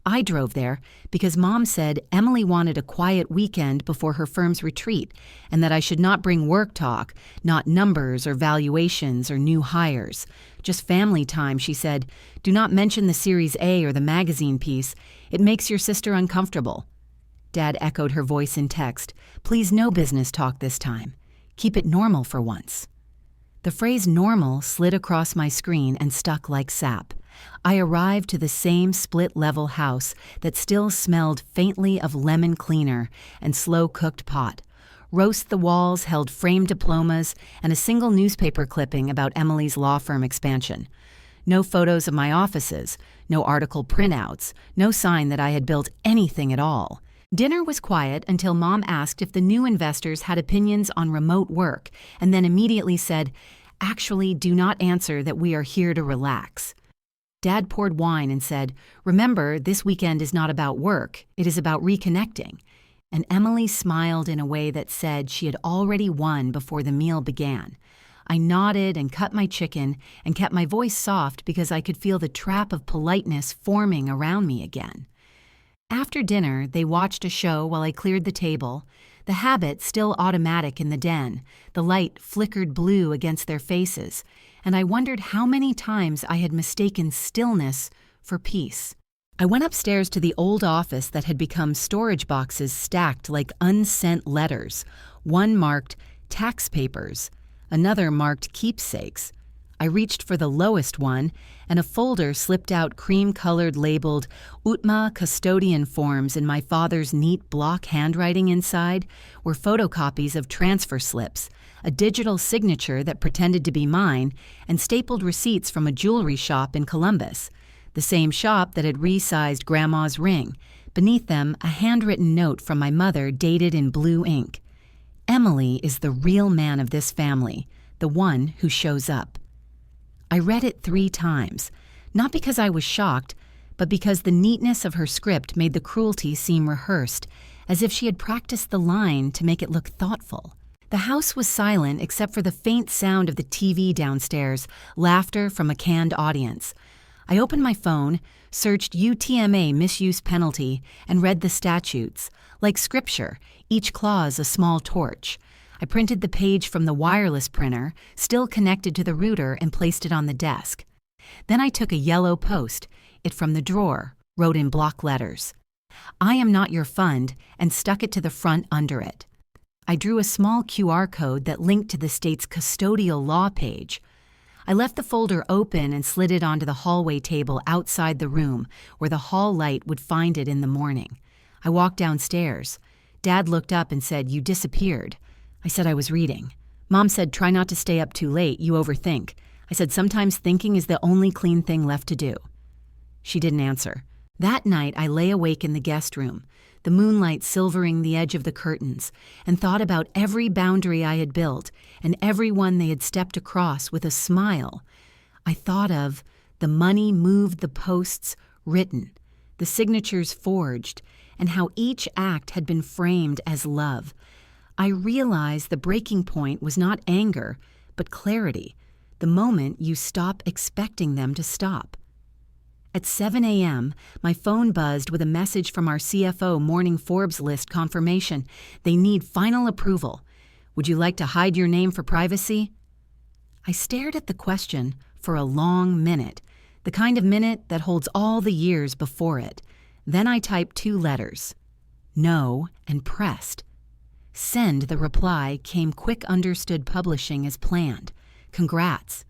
I drove there because Mom said Emily wanted a quiet weekend before her firm's retreat and that I should not bring work talk, not numbers or valuations or new hires. Just family time, she said. Do not mention the Series A or the magazine piece. It makes your sister uncomfortable. Dad echoed her voice in text. Please, no business talk this time. Keep it normal for once. The phrase normal slid across my screen and stuck like sap. I arrived to the same split-level house that still smelled faintly of lemon cleaner and slow-cooked pot. Roast the walls held framed diplomas and a single newspaper clipping about Emily's law firm expansion. No photos of my offices, no article printouts, no sign that I had built anything at all. Dinner was quiet until Mom asked if the new investors had opinions on remote work, and then immediately said, "Actually, do not answer that we are here to relax." Dad poured wine and said, "Remember, this weekend is not about work, it is about reconnecting." And Emily smiled in a way that said she had already won before the meal began. I nodded and cut my chicken and kept my voice soft because I could feel the trap of politeness forming around me again. After dinner, they watched a show while I cleared the table, the habit still automatic in the den. The light flickered blue against their faces, and I wondered how many times I had mistaken stillness for peace. I went upstairs to the old office that had become storage boxes stacked like unsent letters, one marked tax papers, another marked keepsakes. I reached for the lowest one, and a folder slipped out cream-colored labeled UTMA custodian forms in my father's neat block handwriting. Inside were photocopies of transfer slips, a digital signature that pretended to be mine, and stapled receipts from a jewelry shop in Columbus, the same shop that had resized Grandma's ring. Beneath them, a handwritten note from my mother dated in blue ink. Emily is the real man of this family, the one who shows up. I read it 3 times, not because I was shocked, but because the neatness of her script made the cruelty seem rehearsed, as if she had practiced the line to make it look thoughtful. The house was silent except for the faint sound of the TV downstairs, laughter from a canned audience. I opened my phone, searched UTMA misuse penalty, and read the statutes. Like scripture, each clause a small torch. I printed the page from the wireless printer, still connected to the router, and placed it on the desk. Then I took a yellow Post-it from the drawer, wrote in block letters, "I am not your fund," and stuck it to the front under it. I drew a small QR code that linked to the state's custodial law page. I left the folder open and slid it onto the hallway table outside the room, where the hall light would find it in the morning. I walked downstairs. Dad looked up and said, "You disappeared." I said I was reading. Mom said, "Try not to stay up too late, you overthink." I said, "Sometimes thinking is the only clean thing left to do." She didn't answer. That night, I lay awake in the guest room, the moonlight silvering the edge of the curtains, and thought about every boundary I had built and every one they had stepped across with a smile. I thought of the money moved the posts written, the signatures forged, and how each act had been framed as love. I realized the breaking point was not anger, but clarity, the moment you stop expecting them to stop. At 7 a.m., my phone buzzed with a message from our CFO morning Forbes list confirmation. They need final approval. Would you like to hide your name for privacy? I stared at the question for a long minute, the kind of minute that holds all the years before it. Then I typed 2 letters, no, and pressed. Send the reply came quick understood publishing as planned. Congrats.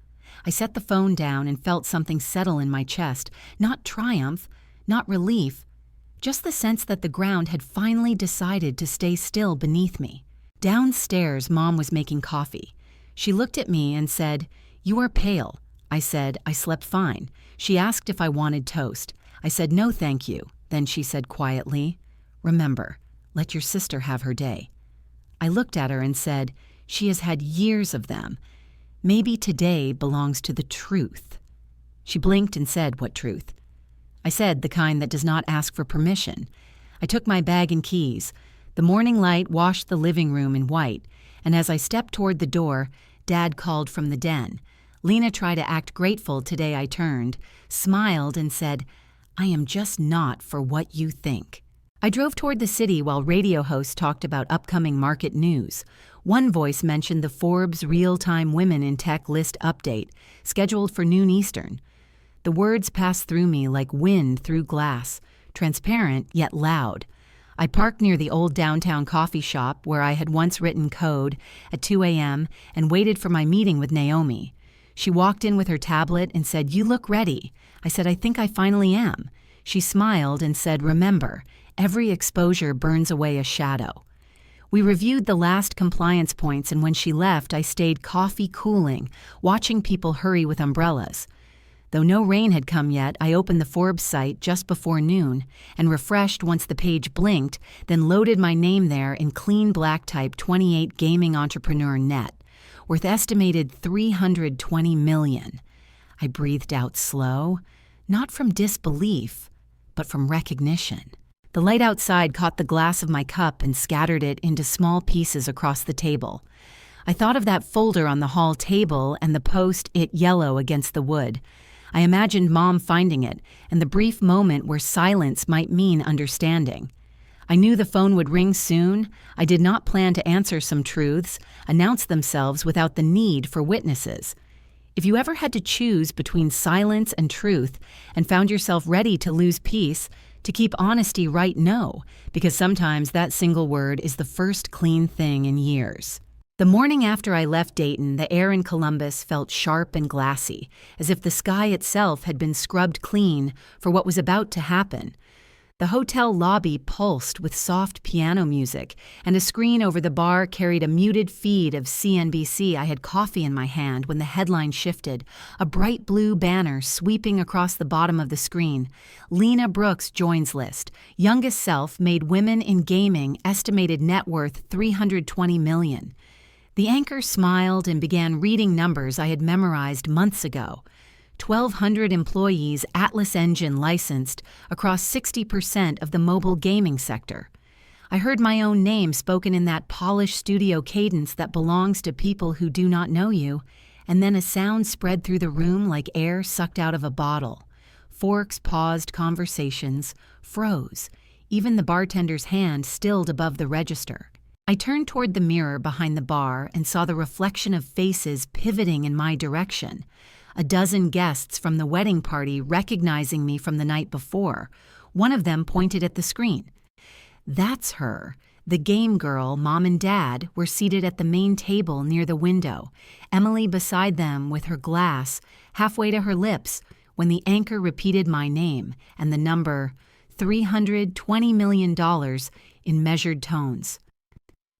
I set the phone down and felt something settle in my chest, not triumph, not relief, just the sense that the ground had finally decided to stay still beneath me. Downstairs, Mom was making coffee. She looked at me and said, "You are pale." I said, "I slept fine." She asked if I wanted toast. I said, "No, thank you." Then she said quietly, "Remember, let your sister have her day." I looked at her and said, "She has had years of them. Maybe today belongs to the truth." She blinked and said, "What truth?" I said, "The kind that does not ask for permission." I took my bag and keys. The morning light washed the living room in white, and as I stepped toward the door, Dad called from the den. Lena tried to act grateful today I turned, smiled, and said, "I am just not for what you think." I drove toward the city while radio hosts talked about upcoming market news. One voice mentioned the Forbes Real-Time Women in Tech list update, scheduled for noon Eastern. The words passed through me like wind through glass, transparent yet loud. I parked near the old downtown coffee shop where I had once written code at 2 a.m. and waited for my meeting with Naomi. She walked in with her tablet and said, "You look ready." I said, "I think I finally am." She smiled and said, "Remember, every exposure burns away a shadow." We reviewed the last compliance points, and when she left, I stayed coffee cooling, watching people hurry with umbrellas. Though no rain had come yet, I opened the Forbes site just before noon and refreshed once the page blinked, then loaded my name there in clean black type 28 gaming entrepreneur net, worth estimated $320 million. I breathed out slow, not from disbelief, but from recognition. The light outside caught the glass of my cup and scattered it into small pieces across the table. I thought of that folder on the hall table and the post-it yellow against the wood. I imagined Mom finding it and the brief moment where silence might mean understanding. I knew the phone would ring soon. I did not plan to answer some truths, announce themselves without the need for witnesses. If you ever had to choose between silence and truth and found yourself ready to lose peace, to keep honesty, write no, because sometimes that single word is the first clean thing in years. The morning after I left Dayton, the air in Columbus felt sharp and glassy, as if the sky itself had been scrubbed clean for what was about to happen. The hotel lobby pulsed with soft piano music, and a screen over the bar carried a muted feed of CNBC. I had coffee in my hand when the headline shifted, a bright blue banner sweeping across the bottom of the screen. Lena Brooks joins list. Youngest self-made women in gaming, estimated net worth $320 million. The anchor smiled and began reading numbers I had memorized months ago. 1,200 employees Atlas Engine licensed across 60% of the mobile gaming sector. I heard my own name spoken in that polished studio cadence that belongs to people who do not know you, and then a sound spread through the room like air sucked out of a bottle. Forks paused conversations, froze. Even the bartender's hand stilled above the register. I turned toward the mirror behind the bar and saw the reflection of faces pivoting in my direction. A dozen guests from the wedding party recognizing me from the night before. One of them pointed at the screen. That's her. The game girl, Mom and Dad, were seated at the main table near the window, Emily beside them with her glass halfway to her lips when the anchor repeated my name and the number $320 million in measured tones.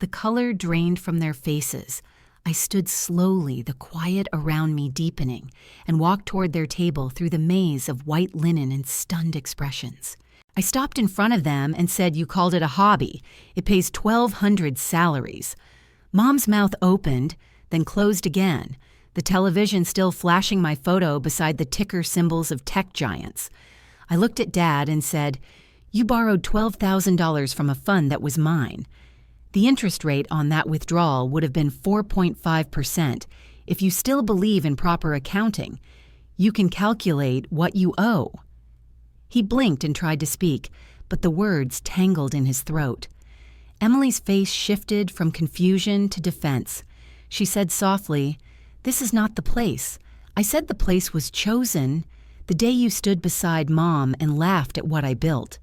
The color drained from their faces. I stood slowly, the quiet around me deepening, and walked toward their table through the maze of white linen and stunned expressions. I stopped in front of them and said, "You called it a hobby. It pays 1,200 salaries." Mom's mouth opened, then closed again, the television still flashing my photo beside the ticker symbols of tech giants. I looked at Dad and said, "You borrowed $12,000 from a fund that was mine. The interest rate on that withdrawal would have been 4.5%. If you still believe in proper accounting, you can calculate what you owe." He blinked and tried to speak, but the words tangled in his throat. Emily's face shifted from confusion to defense. She said softly, "This is not the place. I said the place was chosen the day you stood beside Mom and laughed at what I built."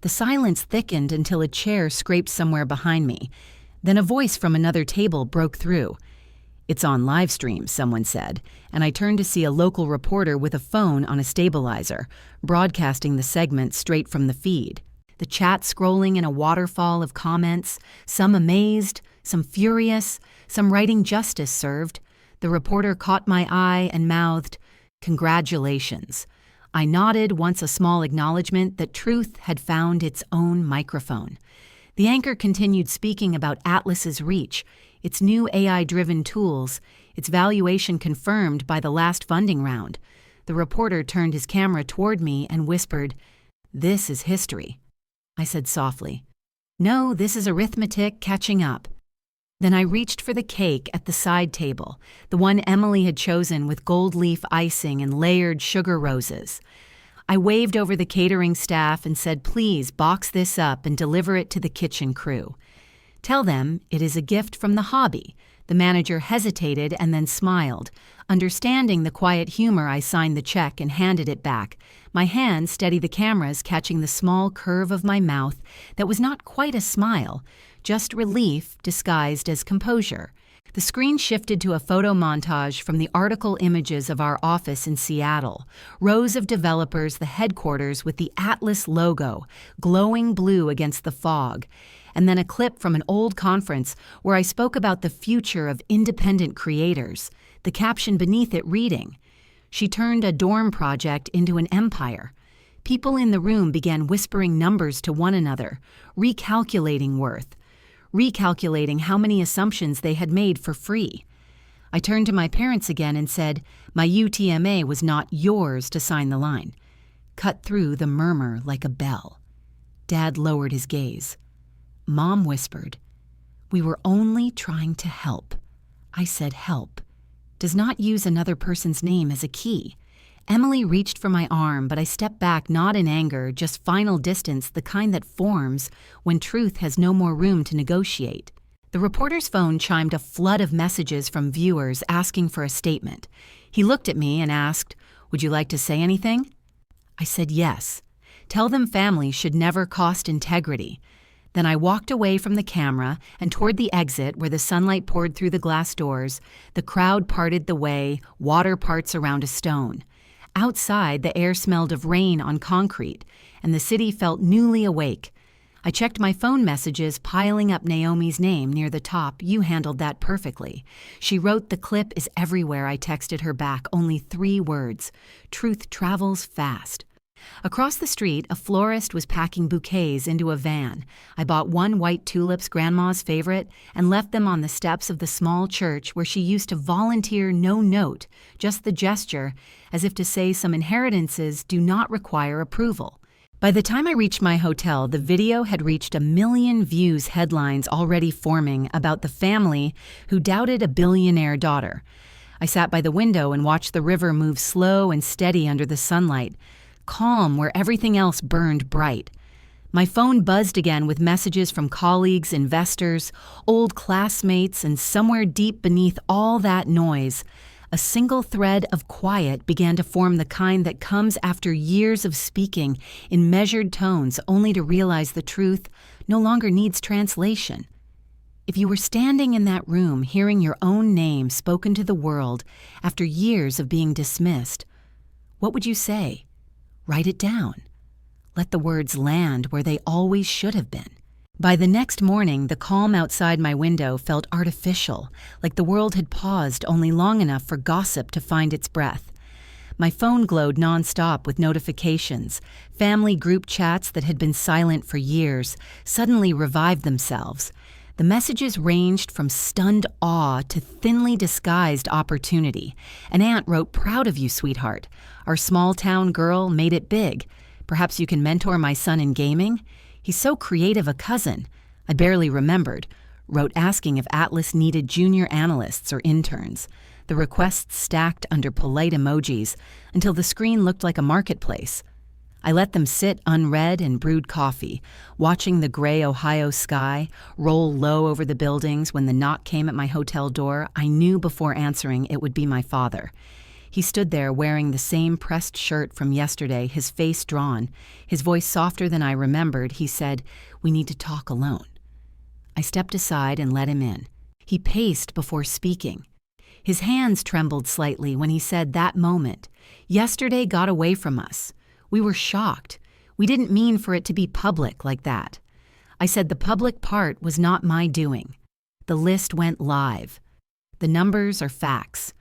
The silence thickened until a chair scraped somewhere behind me. Then a voice from another table broke through. "It's on live stream," someone said, and I turned to see a local reporter with a phone on a stabilizer, broadcasting the segment straight from the feed. The chat scrolling in a waterfall of comments, some amazed, some furious, some writing justice served. The reporter caught my eye and mouthed, "Congratulations." I nodded once a small acknowledgement that truth had found its own microphone. The anchor continued speaking about Atlas's reach, its new AI-driven tools, its valuation confirmed by the last funding round. The reporter turned his camera toward me and whispered, "This is history." I said softly, No, this is arithmetic catching up. Then I reached for the cake at the side table, the one Emily had chosen with gold leaf icing and layered sugar roses. I waved over the catering staff and said, please box this up and deliver it to the kitchen crew. Tell them it is a gift from the hobby. The manager hesitated and then smiled. Understanding the quiet humor, I signed the check and handed it back. My hand steadied the cameras, catching the small curve of my mouth that was not quite a smile, just relief disguised as composure. The screen shifted to a photo montage from the article images of our office in Seattle. Rows of developers, the headquarters with the Atlas logo, glowing blue against the fog. And then a clip from an old conference where I spoke about the future of independent creators, the caption beneath it reading, "She turned a dorm project into an empire." People in the room began whispering numbers to one another, recalculating worth, recalculating how many assumptions they had made for free. I turned to my parents again and said, my UTMA was not yours to sign the line. Cut through the murmur like a bell. Dad lowered his gaze. Mom whispered, "We were only trying to help." I said, "Help does not use another person's name as a key." Emily reached for my arm, but I stepped back, not in anger, just final distance, the kind that forms when truth has no more room to negotiate. The reporter's phone chimed a flood of messages from viewers asking for a statement. He looked at me and asked, "Would you like to say anything?" I said yes. Tell them family should never cost integrity. Then I walked away from the camera and toward the exit where the sunlight poured through the glass doors. The crowd parted the way, water parts around a stone. Outside, the air smelled of rain on concrete, and the city felt newly awake. I checked my phone messages, piling up Naomi's name near the top. "You handled that perfectly." She wrote, "The clip is everywhere." I texted her back, only 3 words. Truth travels fast. Across the street, a florist was packing bouquets into a van. I bought 1 white tulips, Grandma's favorite, and left them on the steps of the small church where she used to volunteer. No note, just the gesture, as if to say some inheritances do not require approval. By the time I reached my hotel, the video had reached 1 million views, headlines already forming about the family who doubted a billionaire daughter. I sat by the window and watched the river move slow and steady under the sunlight, calm where everything else burned bright. My phone buzzed again with messages from colleagues, investors, old classmates, and somewhere deep beneath all that noise, a single thread of quiet began to form, the kind that comes after years of speaking in measured tones only to realize the truth no longer needs translation. If you were standing in that room hearing your own name spoken to the world after years of being dismissed, what would you say? Write it down. Let the words land where they always should have been. By the next morning, the calm outside my window felt artificial, like the world had paused only long enough for gossip to find its breath. My phone glowed nonstop with notifications. Family group chats that had been silent for years suddenly revived themselves. The messages ranged from stunned awe to thinly disguised opportunity. An aunt wrote, "Proud of you, sweetheart. Our small-town girl made it big. Perhaps you can mentor my son in gaming? He's so creative a cousin." I barely remembered. Wrote asking if Atlas needed junior analysts or interns. The requests stacked under polite emojis until the screen looked like a marketplace. I let them sit unread and brewed coffee, watching the gray Ohio sky roll low over the buildings. When the knock came at my hotel door, I knew before answering it would be my father. He stood there wearing the same pressed shirt from yesterday, his face drawn, his voice softer than I remembered. He said, "We need to talk alone." I stepped aside and let him in. He paced before speaking. His hands trembled slightly when he said, "That moment. Yesterday got away from us. We were shocked. We didn't mean for it to be public like that." I said the public part was not my doing. The list went live. The numbers are facts.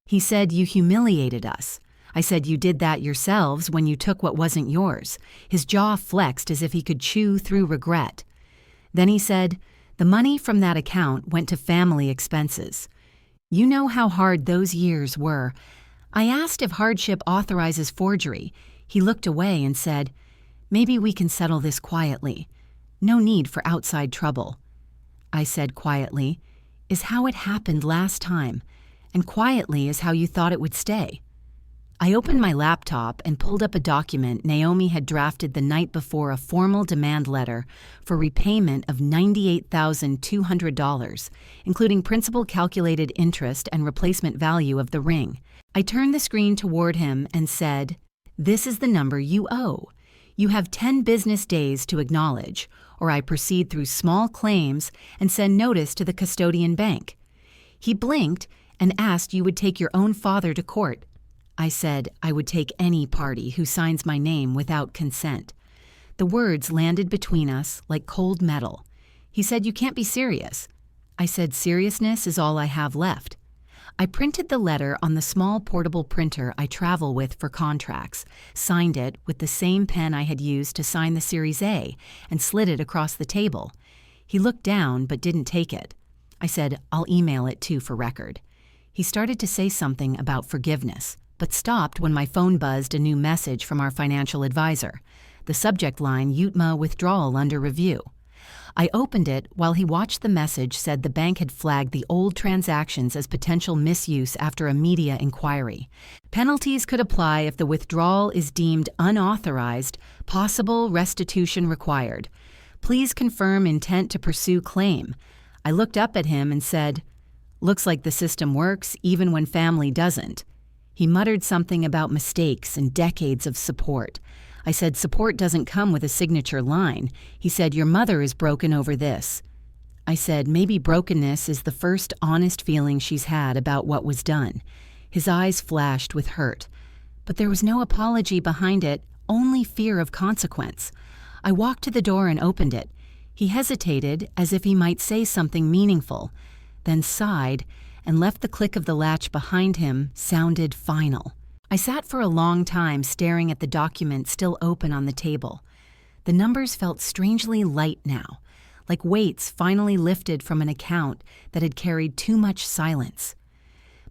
He said, "You humiliated us." I said, "You did that yourselves when you took what wasn't yours." His jaw flexed as if he could chew through regret. Then he said, "The money from that account went to family expenses. You know how hard those years were." I asked if hardship authorizes forgery. He looked away and said, "Maybe we can settle this quietly." No need for outside trouble. I said quietly, is how it happened last time, and quietly is how you thought it would stay. I opened my laptop and pulled up a document Naomi had drafted the night before, a formal demand letter for repayment of $98,200, including principal calculated interest and replacement value of the ring. I turned the screen toward him and said, "This is the number you owe. You have 10 business days to acknowledge, or I proceed through small claims and send notice to the custodian bank." He blinked and asked you would take your own father to court. I said I would take any party who signs my name without consent. The words landed between us like cold metal. He said, "You can't be serious." I said, "Seriousness is all I have left." I printed the letter on the small portable printer I travel with for contracts, signed it with the same pen I had used to sign the Series A, and slid it across the table. He looked down but didn't take it. I said, "I'll email it too for record." He started to say something about forgiveness, but stopped when my phone buzzed a new message from our financial advisor. The subject line, "UTMA withdrawal under review." I opened it while he watched. The message said the bank had flagged the old transactions as potential misuse after a media inquiry. Penalties could apply if the withdrawal is deemed unauthorized, possible restitution required. Please confirm intent to pursue claim. I looked up at him and said, "Looks like the system works even when family doesn't." He muttered something about mistakes and decades of support. I said, "Support doesn't come with a signature line." He said, "Your mother is broken over this." I said, "Maybe brokenness is the first honest feeling she's had about what was done." His eyes flashed with hurt. But there was no apology behind it, only fear of consequence. I walked to the door and opened it. He hesitated as if he might say something meaningful, then sighed and left. The click of the latch behind him sounded final. I sat for a long time staring at the document still open on the table. The numbers felt strangely light now, like weights finally lifted from an account that had carried too much silence.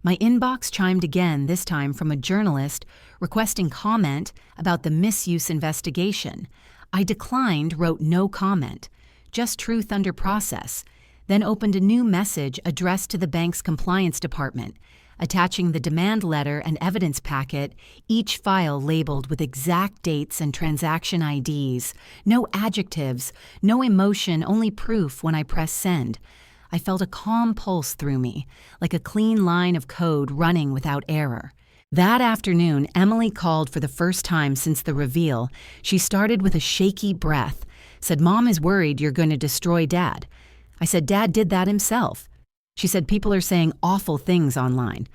My inbox chimed again, this time from a journalist requesting comment about the misuse investigation. I declined, wrote no comment, just truth under process, then opened a new message addressed to the bank's compliance department, attaching the demand letter and evidence packet, each file labeled with exact dates and transaction IDs. No adjectives, no emotion, only proof. When I pressed send, I felt a calm pulse through me, like a clean line of code running without error. That afternoon, Emily called for the first time since the reveal. She started with a shaky breath, said, "Mom is worried you're going to destroy Dad." I said, "Dad did that himself." She said, "People are saying awful things online."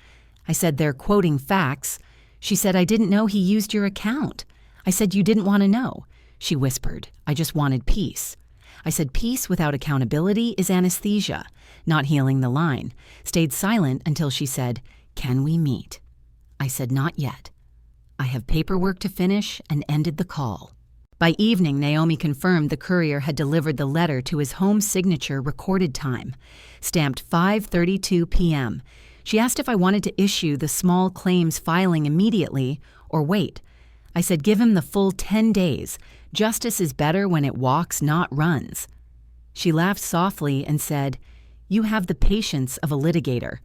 I said, "They're quoting facts." She said, "I didn't know he used your account." I said, "You didn't want to know." She whispered, "I just wanted peace." I said, "Peace without accountability is anesthesia," not healing the line. Stayed silent until she said, "Can we meet?" I said, "Not yet. I have paperwork to finish," and ended the call. By evening, Naomi confirmed the courier had delivered the letter to his home signature recorded time, stamped 5:32 p.m. She asked if I wanted to issue the small claims filing immediately or wait. I said, "Give him the full 10 days. Justice is better when it walks, not runs." She laughed softly and said, "You have the patience of a litigator."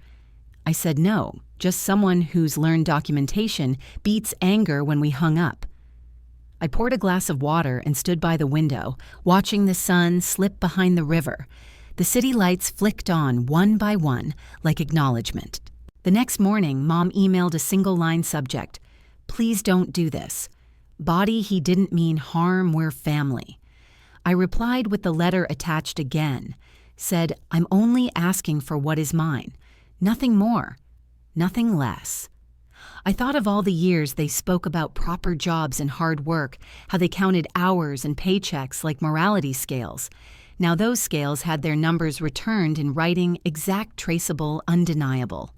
I said, "No, just someone who's learned documentation beats anger." When we hung up, I poured a glass of water and stood by the window, watching the sun slip behind the river. The city lights flicked on one by one, like acknowledgement. The next morning, Mom emailed a single-line subject, "Please don't do this. Body he didn't mean harm, we're family." I replied with the letter attached again, said, "I'm only asking for what is mine. Nothing more, nothing less." I thought of all the years they spoke about proper jobs and hard work, how they counted hours and paychecks like morality scales. Now those scales had their numbers returned in writing, exact, traceable, undeniable.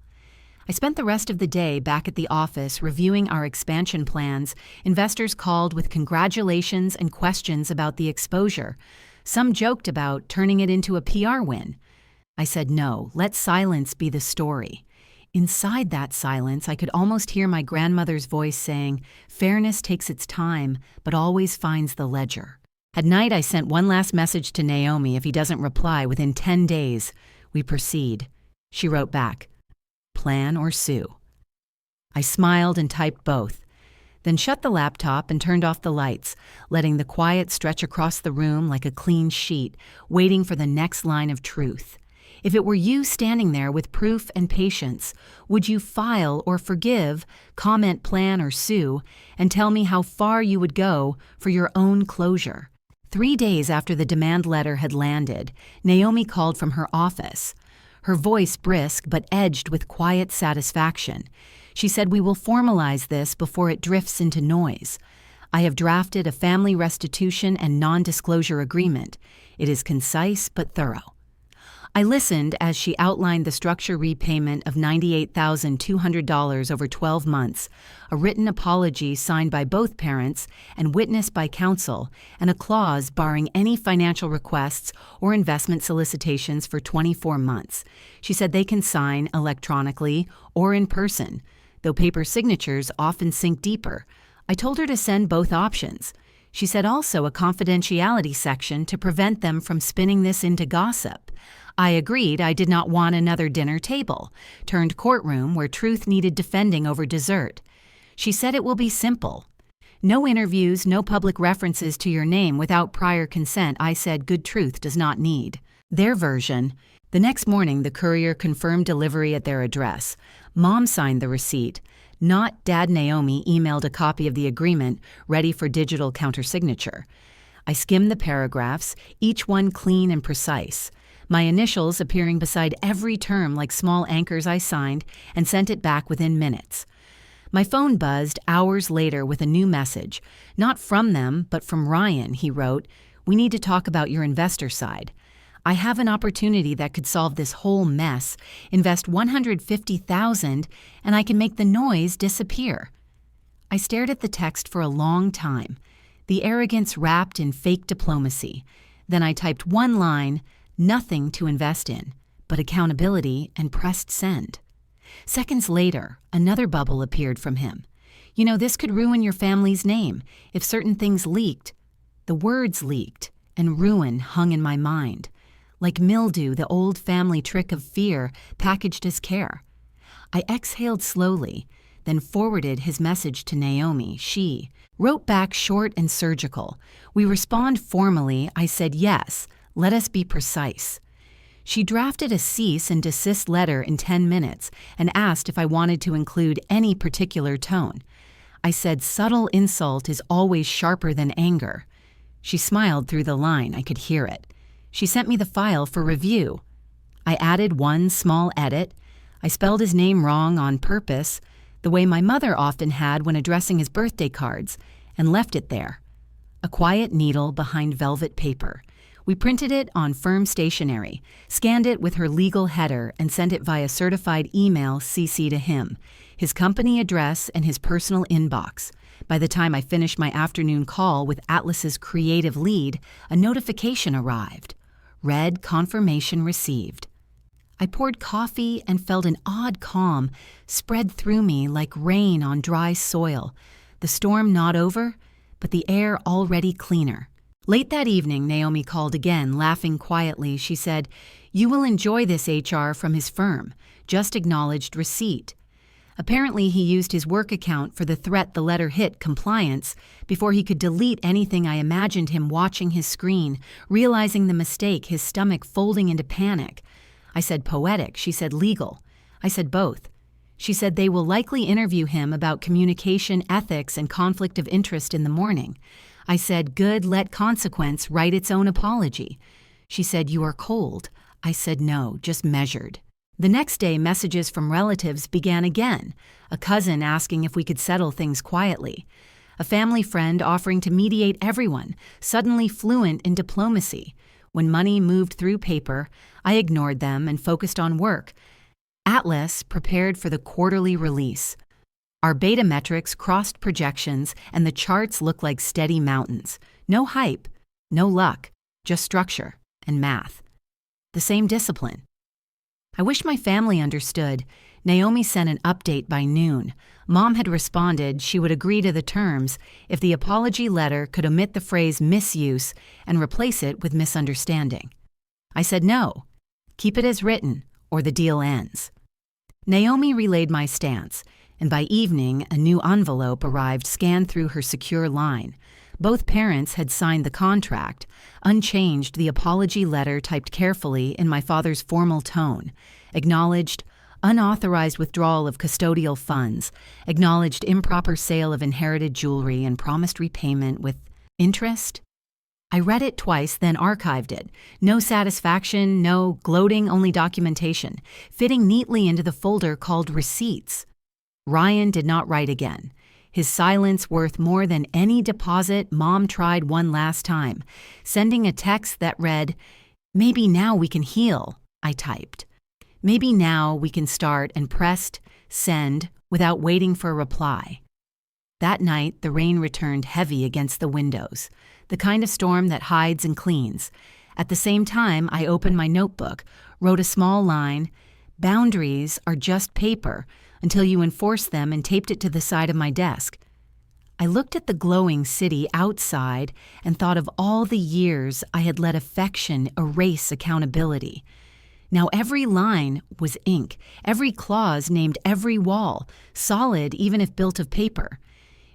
I spent the rest of the day back at the office reviewing our expansion plans. Investors called with congratulations and questions about the exposure. Some joked about turning it into a PR win. I said, "No, let silence be the story." Inside that silence, I could almost hear my grandmother's voice saying, "Fairness takes its time, but always finds the ledger." At night, I sent one last message to Naomi. If he doesn't reply within 10 days, we proceed. She wrote back, plan or sue. I smiled and typed both, then shut the laptop and turned off the lights, letting the quiet stretch across the room like a clean sheet, waiting for the next line of truth. If it were you standing there with proof and patience, would you file or forgive, comment, plan, or sue, and tell me how far you would go for your own closure? 3 days after the demand letter had landed, Naomi called from her office. Her voice brisk but edged with quiet satisfaction. She said, "We will formalize this before it drifts into noise. I have drafted a family restitution and non-disclosure agreement. It is concise but thorough." I listened as she outlined the structure repayment of $98,200 over 12 months, a written apology signed by both parents and witnessed by counsel, and a clause barring any financial requests or investment solicitations for 24 months. She said they can sign electronically or in person, though paper signatures often sink deeper. I told her to send both options. She said also a confidentiality section to prevent them from spinning this into gossip. I agreed I did not want another dinner table, turned courtroom where truth needed defending over dessert. She said it will be simple. No interviews, no public references to your name without prior consent. I said good truth does not need. Their version. The next morning, the courier confirmed delivery at their address. Mom signed the receipt. Not Dad. Naomi emailed a copy of the agreement ready for digital countersignature. I skimmed the paragraphs, each one clean and precise. My initials appearing beside every term like small anchors. I signed and sent it back within minutes. My phone buzzed hours later with a new message. Not from them, but from Ryan, he wrote. "We need to talk about your investor side. I have an opportunity that could solve this whole mess, invest $150,000, and I can make the noise disappear." I stared at the text for a long time, the arrogance wrapped in fake diplomacy. Then I typed one line, nothing to invest in, but accountability, and pressed send. Seconds later, another bubble appeared from him. "You know, this could ruin your family's name if certain things leaked." The words leaked, and ruin hung in my mind. Like mildew, the old family trick of fear packaged as care. I exhaled slowly, then forwarded his message to Naomi. She wrote back short and surgical. "We respond formally." I said, "Yes. Let us be precise." She drafted a cease and desist letter in 10 minutes and asked if I wanted to include any particular tone. I said subtle insult is always sharper than anger. She smiled through the line. I could hear it. She sent me the file for review. I added one small edit. I spelled his name wrong on purpose, the way my mother often had when addressing his birthday cards, and left it there. A quiet needle behind velvet paper. We printed it on firm stationery, scanned it with her legal header, and sent it via certified email CC to him, his company address, and his personal inbox. By the time I finished my afternoon call with Atlas's creative lead, a notification arrived. Read confirmation received. I poured coffee and felt an odd calm spread through me like rain on dry soil. The storm not over, but the air already cleaner. Late that evening, Naomi called again, laughing quietly. She said, "You will enjoy this HR from his firm. Just acknowledged receipt." Apparently, he used his work account for the threat the letter hit compliance before he could delete anything. I imagined him watching his screen, realizing the mistake, his stomach folding into panic. I said poetic. She said legal. I said both. She said they will likely interview him about communication, ethics, and conflict of interest in the morning. I said, good, let consequence write its own apology. She said, you are cold. I said, no, just measured. The next day, messages from relatives began again, a cousin asking if we could settle things quietly, a family friend offering to mediate everyone, suddenly fluent in diplomacy. When money moved through paper, I ignored them and focused on work. Atlas prepared for the quarterly release. Our beta metrics crossed projections, and the charts looked like steady mountains. No hype, no luck, just structure and math. The same discipline. I wish my family understood. Naomi sent an update by noon. Mom had responded she would agree to the terms if the apology letter could omit the phrase misuse and replace it with misunderstanding. I said no. Keep it as written, or the deal ends. Naomi relayed my stance, and by evening, a new envelope arrived scanned through her secure line. Both parents had signed the contract, unchanged the apology letter typed carefully in my father's formal tone, acknowledged unauthorized withdrawal of custodial funds, acknowledged improper sale of inherited jewelry, and promised repayment with interest. I read it twice, then archived it. No satisfaction, no gloating, only documentation, fitting neatly into the folder called Receipts. Ryan did not write again. His silence worth more than any deposit. Mom tried one last time, sending a text that read, "Maybe now we can heal," I typed. "Maybe now we can start," and pressed send without waiting for a reply. That night, the rain returned heavy against the windows, the kind of storm that hides and cleans. At the same time, I opened my notebook, wrote a small line, "Boundaries are just paper until you enforce them," and taped it to the side of my desk. I looked at the glowing city outside and thought of all the years I had let affection erase accountability. Now every line was ink, every clause named every wall, solid even if built of paper.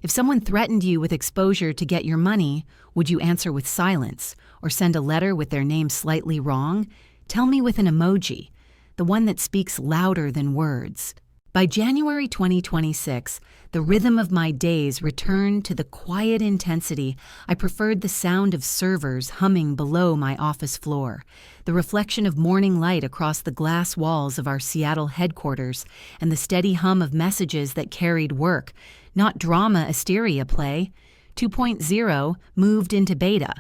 If someone threatened you with exposure to get your money, would you answer with silence or send a letter with their name slightly wrong? Tell me with an emoji, the one that speaks louder than words. By January 2026, the rhythm of my days returned to the quiet intensity. I preferred the sound of servers humming below my office floor, the reflection of morning light across the glass walls of our Seattle headquarters, and the steady hum of messages that carried work, not drama Asteria play. 2.0 moved into beta.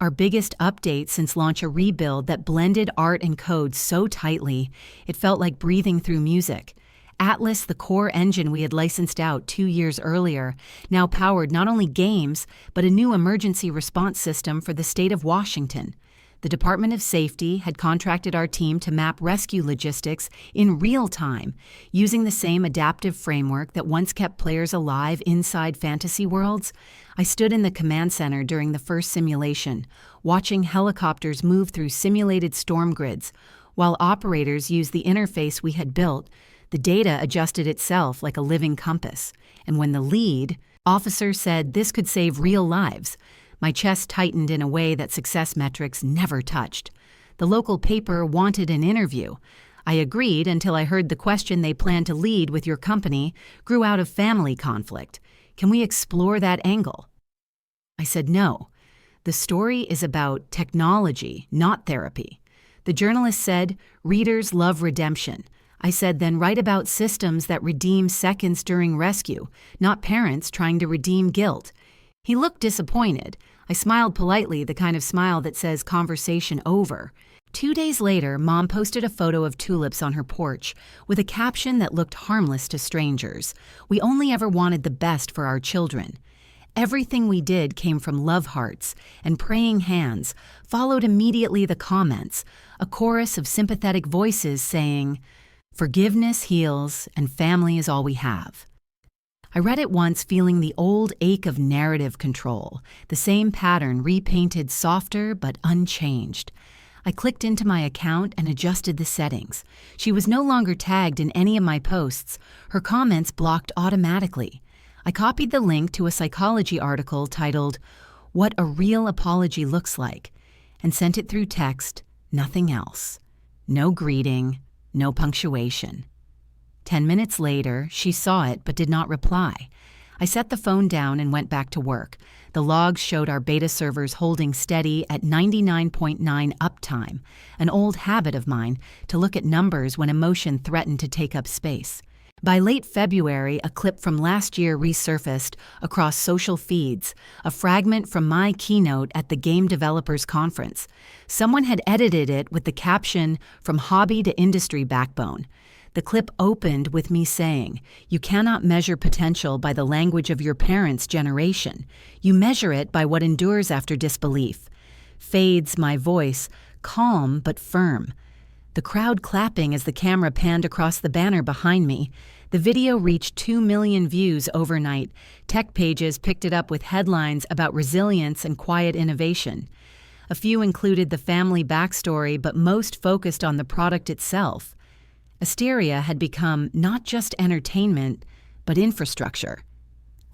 Our biggest update since launch, a rebuild that blended art and code so tightly, it felt like breathing through music. Atlas, the core engine we had licensed out 2 years earlier, now powered not only games, but a new emergency response system for the state of Washington. The Department of Safety had contracted our team to map rescue logistics in real time, using the same adaptive framework that once kept players alive inside fantasy worlds. I stood in the command center during the first simulation, watching helicopters move through simulated storm grids, while operators used the interface we had built. The data adjusted itself like a living compass, and when the lead officer said this could save real lives, my chest tightened in a way that success metrics never touched. The local paper wanted an interview. I agreed until I heard the question they planned to lead with your company grew out of family conflict. Can we explore that angle? I said no. The story is about technology, not therapy. The journalist said, readers love redemption. I said, then write about systems that redeem seconds during rescue, not parents trying to redeem guilt. He looked disappointed. I smiled politely, the kind of smile that says conversation over. 2 days later, Mom posted a photo of tulips on her porch with a caption that looked harmless to strangers. We only ever wanted the best for our children. Everything we did came from love hearts and praying hands, followed immediately the comments, a chorus of sympathetic voices saying, "Forgiveness heals, and family is all we have." I read it once, feeling the old ache of narrative control, the same pattern repainted softer but unchanged. I clicked into my account and adjusted the settings. She was no longer tagged in any of my posts, her comments blocked automatically. I copied the link to a psychology article titled, "What a Real Apology Looks Like," and sent it through text, nothing else. No greeting. No punctuation. 10 minutes later, she saw it but did not reply. I set the phone down and went back to work. The logs showed our beta servers holding steady at 99.9 uptime, an old habit of mine to look at numbers when emotion threatened to take up space. By late February, a clip from last year resurfaced across social feeds, a fragment from my keynote at the Game Developers Conference. Someone had edited it with the caption, "From hobby to industry backbone." The clip opened with me saying, "You cannot measure potential by the language of your parents' generation. You measure it by what endures after disbelief." Fades my voice, calm but firm. the crowd clapping as the camera panned across the banner behind me. The video reached 2 million views overnight. Tech pages picked it up with headlines about resilience and quiet innovation. A few included the family backstory, but most focused on the product itself. Asteria had become not just entertainment, but infrastructure.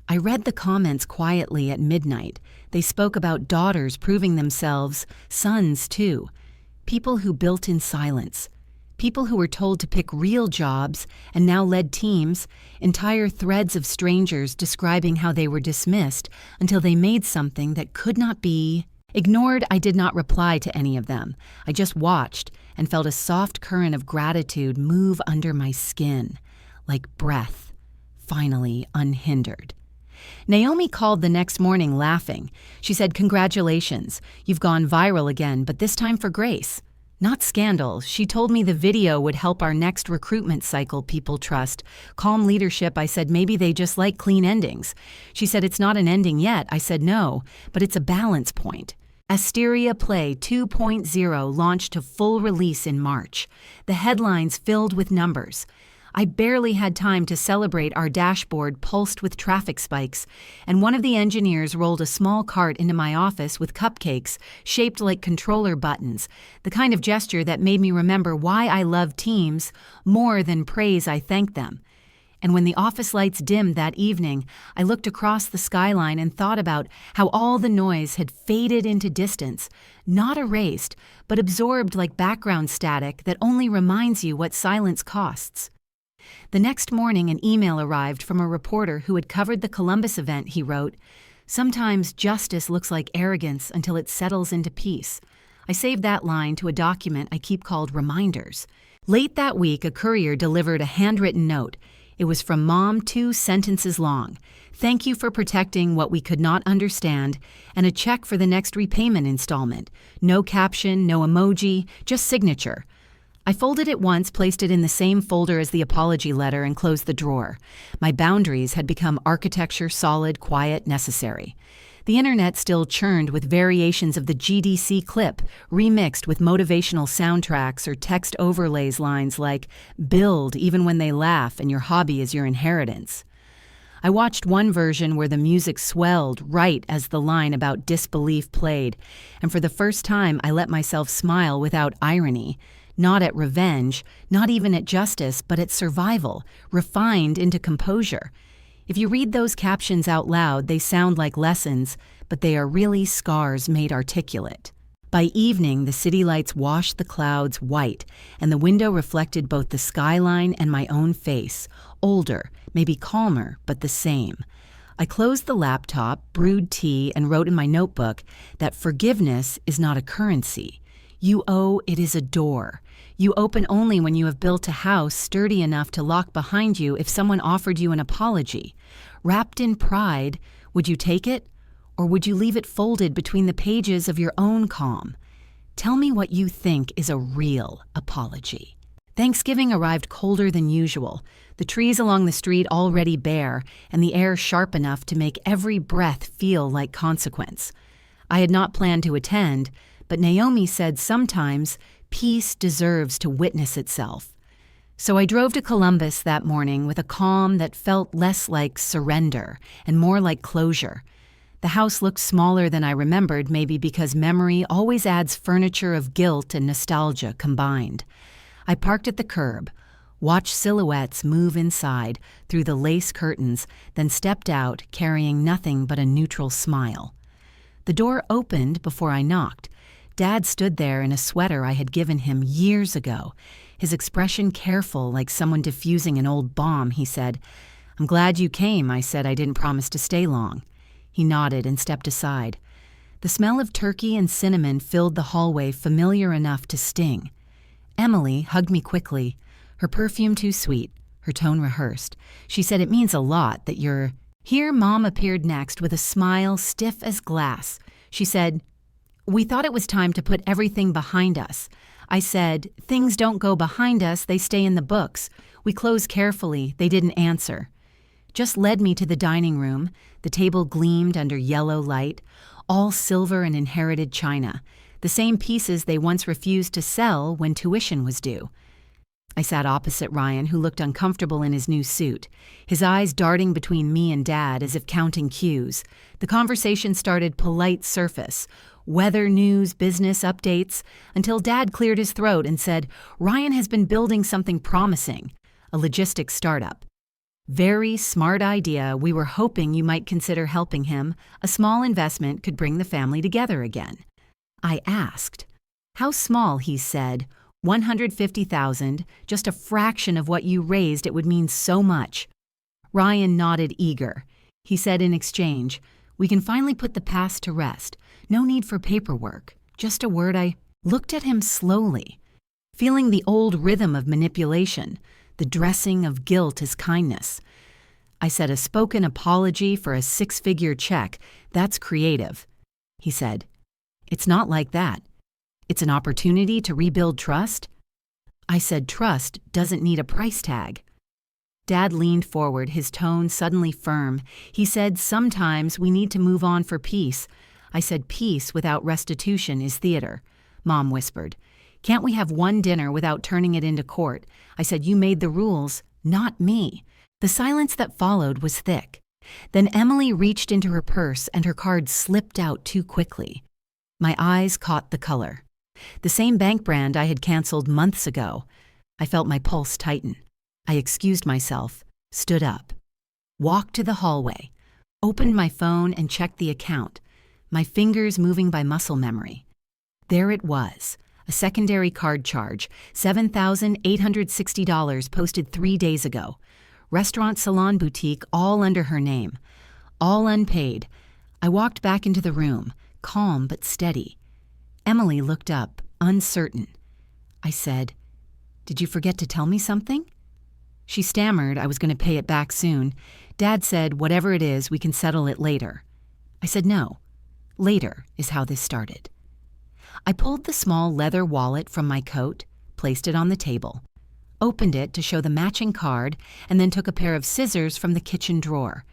I read the comments quietly at midnight. They spoke about daughters proving themselves, sons too. People who built in silence. People who were told to pick real jobs and now led teams, entire threads of strangers describing how they were dismissed until they made something that could not be ignored. I did not reply to any of them. I just watched and felt a soft current of gratitude move under my skin, like breath, finally unhindered. Naomi called the next morning laughing. She said, "Congratulations, you've gone viral again, but this time for grace. Not scandal." She told me the video would help our next recruitment cycle people trust. Calm leadership. I said, "Maybe they just like clean endings." She said, "It's not an ending yet." I said, "No, but it's a balance point." Asteria Play 2.0 launched to full release in March. The headlines filled with numbers. I barely had time to celebrate. Our dashboard pulsed with traffic spikes, and one of the engineers rolled a small cart into my office with cupcakes shaped like controller buttons, the kind of gesture that made me remember why I love teams more than praise I thanked them. And when the office lights dimmed that evening, I looked across the skyline and thought about how all the noise had faded into distance, not erased, but absorbed like background static that only reminds you what silence costs. The next morning, an email arrived from a reporter who had covered the Columbus event. He wrote, "Sometimes justice looks like arrogance until it settles into peace." I saved that line to a document I keep called reminders. Late that week, a courier delivered a handwritten note. It was from Mom, 2 sentences long. "Thank you for protecting what we could not understand," and a check for the next repayment installment. No caption, no emoji, just signature. I folded it once, placed it in the same folder as the apology letter, and closed the drawer. My boundaries had become architecture, solid, quiet, necessary. The internet still churned with variations of the GDC clip, remixed with motivational soundtracks or text overlays lines like, "Build even when they laugh and your hobby is your inheritance." I watched one version where the music swelled right as the line about disbelief played, and for the first time I let myself smile without irony. Not at revenge, not even at justice, but at survival, refined into composure. If you read those captions out loud, they sound like lessons, but they are really scars made articulate. By evening, the city lights washed the clouds white, and the window reflected both the skyline and my own face, older, maybe calmer, but the same. I closed the laptop, brewed tea, and wrote in my notebook that forgiveness is not a currency. You owe, it is a door. You open only when you have built a house sturdy enough to lock behind you if someone offered you an apology. Wrapped in pride, would you take it? Or would you leave it folded between the pages of your own calm? Tell me what you think is a real apology. Thanksgiving arrived colder than usual, the trees along the street already bare, and the air sharp enough to make every breath feel like consequence. I had not planned to attend, but Naomi said sometimes peace deserves to witness itself. So I drove to Columbus that morning with a calm that felt less like surrender and more like closure. The house looked smaller than I remembered, maybe because memory always adds furniture of guilt and nostalgia combined. I parked at the curb, watched silhouettes move inside through the lace curtains, then stepped out carrying nothing but a neutral smile. The door opened before I knocked. Dad stood there in a sweater I had given him years ago, his expression careful like someone diffusing an old bomb. He said, "I'm glad you came." I said I didn't promise to stay long. He nodded and stepped aside. The smell of turkey and cinnamon filled the hallway, familiar enough to sting. Emily hugged me quickly, her perfume too sweet, her tone rehearsed. She said, "It means a lot that you're here." Mom appeared next with a smile stiff as glass. She said, "We thought it was time to put everything behind us." I said, "Things don't go behind us, they stay in the books. We close carefully." They didn't answer. Just led me to the dining room. The table gleamed under yellow light, all silver and inherited china. the same pieces they once refused to sell when tuition was due. I sat opposite Ryan, who looked uncomfortable in his new suit, his eyes darting between me and Dad as if counting cues. The conversation started polite surface, weather news, business updates, until Dad cleared his throat and said, "Ryan has been building something promising, a logistics startup. Very smart idea. We were hoping you might consider helping him. A small investment could bring the family together again." I asked. "How small?" he said. $150,000, just a fraction of what you raised. It would mean so much. Ryan nodded eager. He said in exchange, "We can finally put the past to rest. No need for paperwork. Just a word." I looked at him slowly, feeling the old rhythm of manipulation, the dressing of guilt as kindness. I said, "A spoken apology for a 6-figure check. That's creative." He said, "It's not like that. It's an opportunity to rebuild trust." I said, "Trust doesn't need a price tag." Dad leaned forward, his tone suddenly firm. He said, "Sometimes we need to move on for peace." I said, "Peace without restitution is theater." Mom whispered, "Can't we have one dinner without turning it into court?" I said, "You made the rules, not me." The silence that followed was thick. Then Emily reached into her purse and her card slipped out too quickly. My eyes caught the color. The same bank brand I had canceled months ago. I felt my pulse tighten. I excused myself, stood up, walked to the hallway, opened my phone and checked the account, my fingers moving by muscle memory. There it was, a secondary card charge, $7,860 posted 3 days ago. Restaurant, salon, boutique, all under her name. All unpaid. I walked back into the room, calm but steady. Emily looked up, uncertain. I said, "Did you forget to tell me something?" She stammered I was going to pay it back soon. Dad said, "Whatever it is, we can settle it later." I said, "No. Later is how this started." I pulled the small leather wallet from my coat, placed it on the table, opened it to show the matching card, and then took a pair of scissors from the kitchen drawer.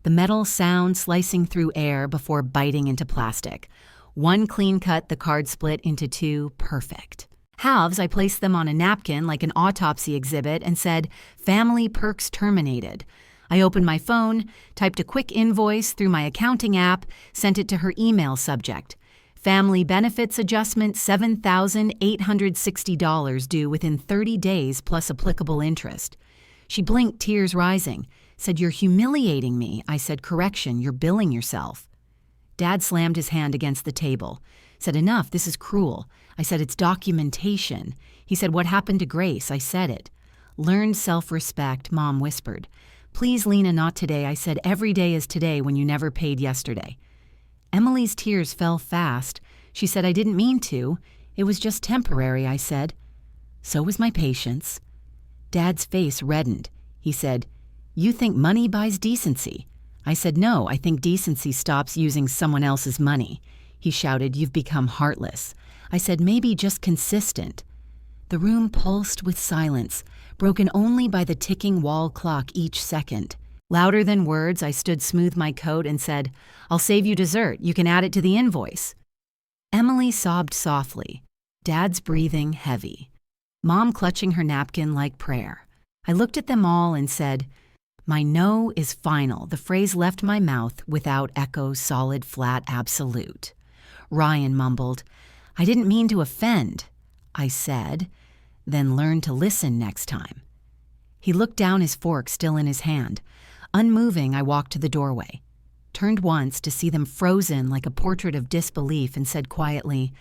The metal sound slicing through air before biting into plastic. One clean cut, the card split into 2, perfect. Halves, I placed them on a napkin like an autopsy exhibit and said, "Family perks terminated." I opened my phone, typed a quick invoice through my accounting app, sent it to her email subject. "Family benefits adjustment, $7,860 due within 30 days plus applicable interest." She blinked, tears rising. Said, "You're humiliating me." I said, "Correction, you're billing yourself." Dad slammed his hand against the table. Said, "Enough, this is cruel." I said, "It's documentation." He said, "What happened to Grace?" I said it. "Learned self-respect," Mom whispered. "Please, Lena, not today." I said, "Every day is today when you never paid yesterday." Emily's tears fell fast. She said, "I didn't mean to. It was just temporary." I said, "So was my patience." Dad's face reddened. He said, "You think money buys decency?" I said, "No, I think decency stops using someone else's money." He shouted, "You've become heartless." I said, "Maybe just consistent." The room pulsed with silence, broken only by the ticking wall clock each second. Louder than words, I smoothed my coat and said, "I'll save you dessert. You can add it to the invoice." Emily sobbed softly, Dad's breathing heavy, Mom clutching her napkin like prayer. I looked at them all and said, "My no is final." The phrase left my mouth without echo, solid, flat, absolute. Ryan mumbled, "I didn't mean to offend." I said, "Then learn to listen next time." He looked down, his fork still in his hand. Unmoving, I walked to the doorway, turned once to see them frozen like a portrait of disbelief, and said quietly,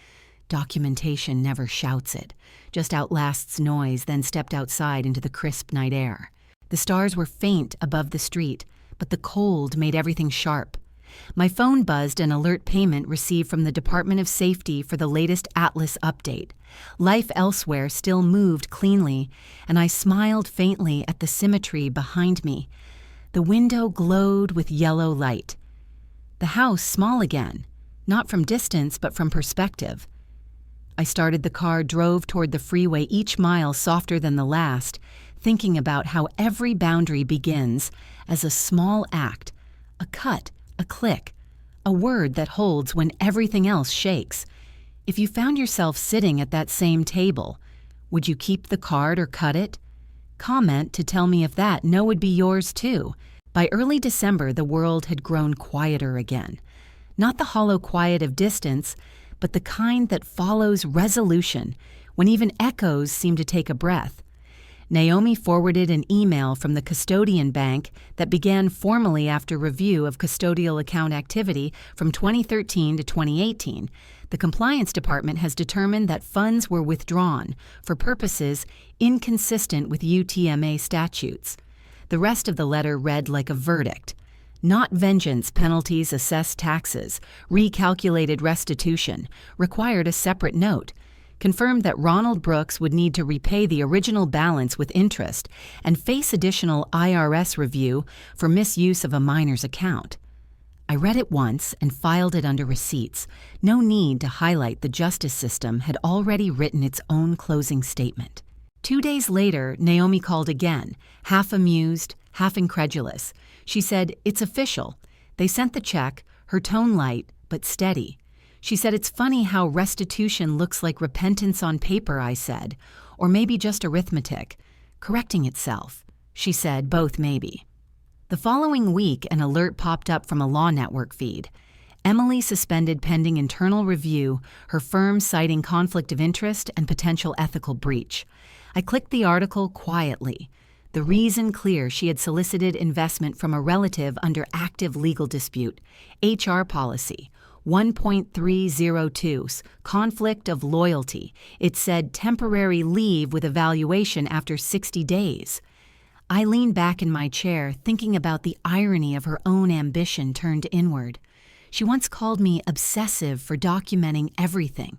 "Documentation never shouts it, just outlasts noise," then stepped outside into the crisp night air. The stars were faint above the street, but the cold made everything sharp. My phone buzzed an alert payment received from the Department of Safety for the latest Atlas update. Life elsewhere still moved cleanly, and I smiled faintly at the symmetry behind me. The window glowed with yellow light. The house small again, not from distance but from perspective. I started the car, drove toward the freeway, each mile softer than the last, thinking about how every boundary begins as a small act, a cut, a click, a word that holds when everything else shakes. If you found yourself sitting at that same table, would you keep the card or cut it? Comment to tell me if that no would be yours too. By early December, the world had grown quieter again. Not the hollow quiet of distance, but the kind that follows resolution, when even echoes seem to take a breath. Naomi forwarded an email from the custodian bank that began formally after review of custodial account activity from 2013 to 2018. The compliance department has determined that funds were withdrawn for purposes inconsistent with UTMA statutes. The rest of the letter read like a verdict. Not vengeance, penalties, assessed taxes, recalculated restitution, required a separate note. Confirmed that Ronald Brooks would need to repay the original balance with interest and face additional IRS review for misuse of a minor's account. I read it once and filed it under receipts. No need to highlight the justice system had already written its own closing statement. 2 days later, Naomi called again, half amused, half incredulous. She said, "It's official. They sent the check, her tone light, but steady." She said, "It's funny how restitution looks like repentance on paper," I said, "or maybe just arithmetic. Correcting itself." She said, "Both maybe." The following week, an alert popped up from a law network feed. Emily suspended pending internal review, her firm citing conflict of interest and potential ethical breach. I clicked the article quietly. The reason clear: she had solicited investment from a relative under active legal dispute. HR policy. 1.302, conflict of loyalty. It said temporary leave with evaluation after 60 days. I leaned back in my chair, thinking about the irony of her own ambition turned inward. She once called me obsessive for documenting everything.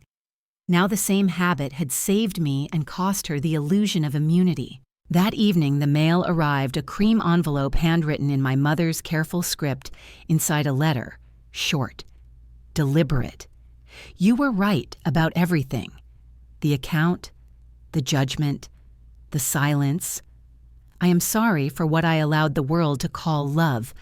Now the same habit had saved me and cost her the illusion of immunity. That evening, the mail arrived, a cream envelope handwritten in my mother's careful script, inside a letter, short, deliberate. "You were right about everything. The account, the judgment, the silence. I am sorry for what I allowed the world to call love.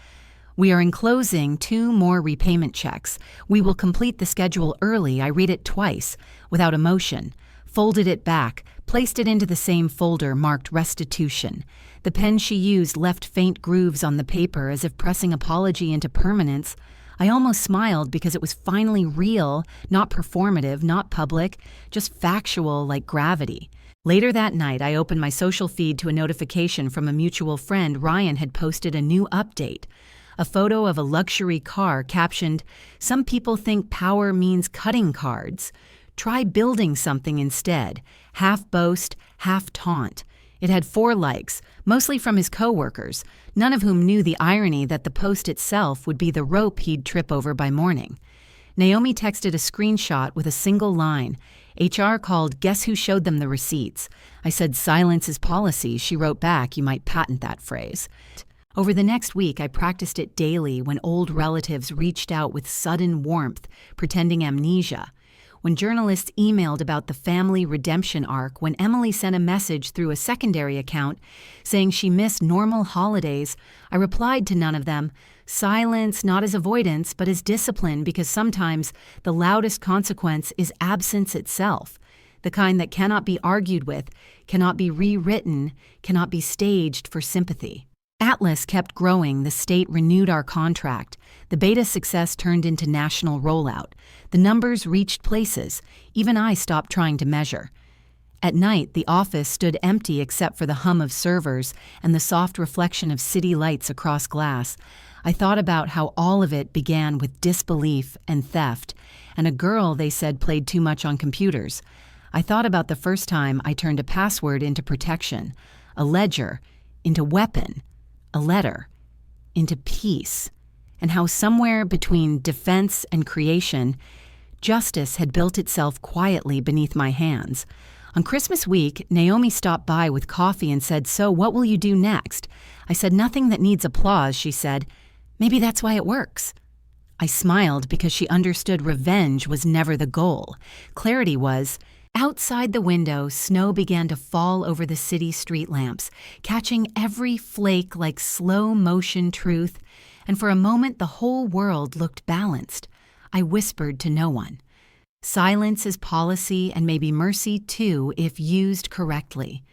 We are enclosing 2 more repayment checks. We will complete the schedule early." I read it twice, without emotion, folded it back, placed it into the same folder marked restitution. The pen she used left faint grooves on the paper as if pressing apology into permanence. I almost smiled because it was finally real, not performative, not public, just factual like gravity. Later that night, I opened my social feed to a notification from a mutual friend. Ryan had posted a new update. A photo of a luxury car captioned, "Some people think power means cutting cards. Try building something instead." Half boast, half taunt. It had 4 likes, mostly from his co-workers, none of whom knew the irony that the post itself would be the rope he'd trip over by morning. Naomi texted a screenshot with a single line. HR called, "Guess who showed them the receipts?" I said, "Silence is policy." She wrote back, "You might patent that phrase." Over the next week, I practiced it daily when old relatives reached out with sudden warmth, pretending amnesia. When journalists emailed about the family redemption arc, when Emily sent a message through a secondary account saying she missed normal holidays, I replied to none of them. Silence, not as avoidance, but as discipline, because sometimes the loudest consequence is absence itself, the kind that cannot be argued with, cannot be rewritten, cannot be staged for sympathy. Atlas kept growing. The state renewed our contract. The beta success turned into national rollout. The numbers reached places. Even I stopped trying to measure. At night, the office stood empty except for the hum of servers and the soft reflection of city lights across glass. I thought about how all of it began with disbelief and theft, and a girl, they said, played too much on computers. I thought about the first time I turned a password into protection, a ledger into weapon, a letter into peace, and how somewhere between defense and creation, justice had built itself quietly beneath my hands. On Christmas week, Naomi stopped by with coffee and said, "So, what will you do next?" I said, "Nothing that needs applause," she said. "Maybe that's why it works." I smiled because she understood revenge was never the goal. Clarity was. Outside the window, snow began to fall over the city street lamps, catching every flake like slow-motion truth, and for a moment the whole world looked balanced. I whispered to no one. Silence is policy and maybe mercy too if used correctly.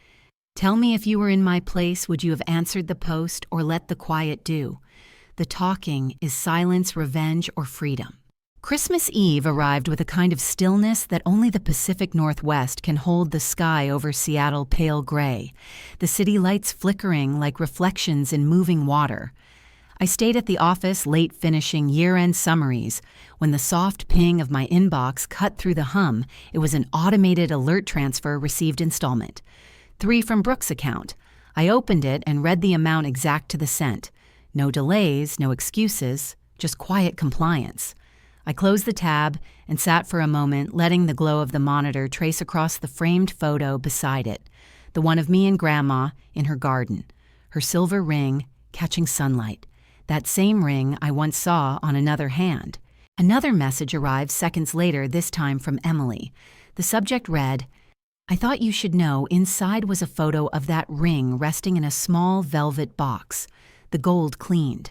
Tell me if you were in my place, would you have answered the post or let the quiet do? The talking is silence, revenge, or freedom. Christmas Eve arrived with a kind of stillness that only the Pacific Northwest can hold, the sky over Seattle pale gray, the city lights flickering like reflections in moving water. I stayed at the office late finishing year-end summaries. When the soft ping of my inbox cut through the hum, it was an automated alert transfer received installment. 3 from Brooks' account. I opened it and read the amount exact to the cent. No delays, no excuses, just quiet compliance. I closed the tab and sat for a moment, letting the glow of the monitor trace across the framed photo beside it, the one of me and Grandma in her garden, her silver ring catching sunlight, that same ring I once saw on another hand. Another message arrived seconds later, this time from Emily. The subject read, "I thought you should know inside was a photo of that ring resting in a small velvet box, the gold cleaned.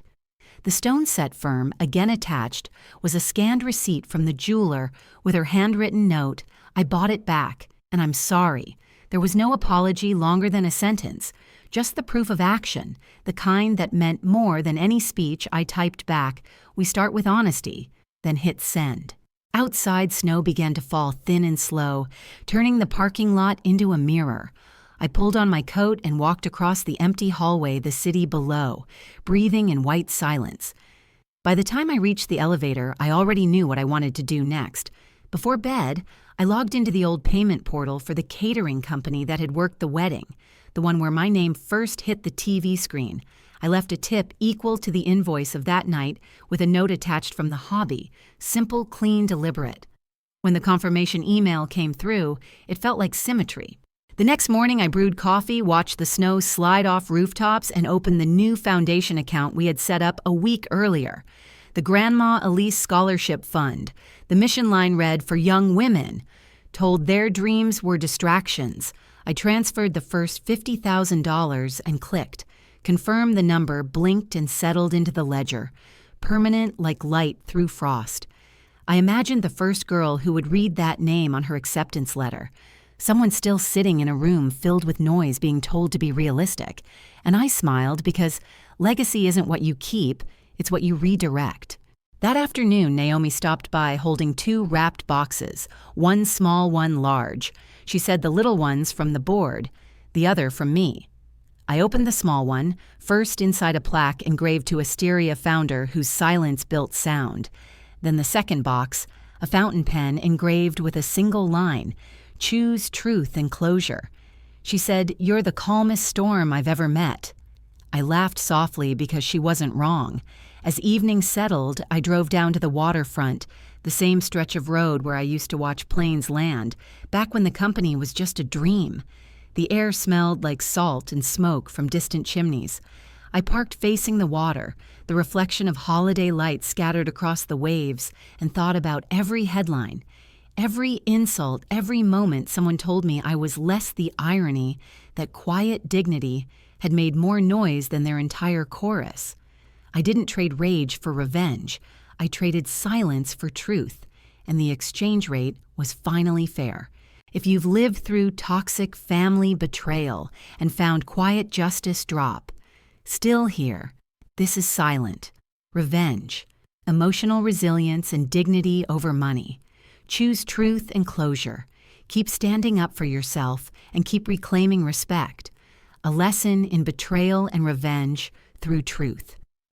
The stone set firm, again attached, was a scanned receipt from the jeweler with her handwritten note, 'I bought it back, and I'm sorry.' There was no apology longer than a sentence, just the proof of action, the kind that meant more than any speech. I typed back, 'We start with honesty,' then hit send. Outside, snow began to fall thin and slow, turning the parking lot into a mirror. I pulled on my coat and walked across the empty hallway, the city below, breathing in white silence. By the time I reached the elevator, I already knew what I wanted to do next. Before bed, I logged into the old payment portal for the catering company that had worked the wedding, the one where my name first hit the TV screen. I left a tip equal to the invoice of that night with a note attached from the hobby, simple, clean, deliberate. When the confirmation email came through, it felt like symmetry. The next morning, I brewed coffee, watched the snow slide off rooftops, and opened the new foundation account we had set up a week earlier. The Grandma Elise Scholarship Fund. The mission line read, "For young women." Told their dreams were distractions. I transferred the first $50,000 and clicked. Confirmed the number, blinked, and settled into the ledger. Permanent like light through frost. I imagined the first girl who would read that name on her acceptance letter. Someone still sitting in a room filled with noise being told to be realistic. And I smiled because legacy isn't what you keep, it's what you redirect. That afternoon, Naomi stopped by holding 2 wrapped boxes, one small, one large. She said the little one's from the board, the other from me. I opened the small one, first inside a plaque engraved to Asteria founder whose silence built sound. Then the second box, a fountain pen engraved with a single line, "Choose truth and closure." She said, "You're the calmest storm I've ever met." I laughed softly because she wasn't wrong. As evening settled, I drove down to the waterfront, the same stretch of road where I used to watch planes land, back when the company was just a dream. The air smelled like salt and smoke from distant chimneys. I parked facing the water, the reflection of holiday lights scattered across the waves, and thought about every headline. Every insult, every moment someone told me I was less, the irony that quiet dignity had made more noise than their entire chorus. I didn't trade rage for revenge. I traded silence for truth, and the exchange rate was finally fair. If you've lived through toxic family betrayal and found quiet justice drop, still here, this is silent. Revenge, emotional resilience, and dignity over money. Choose truth and closure. Keep standing up for yourself and keep reclaiming respect. A lesson in betrayal and revenge through truth.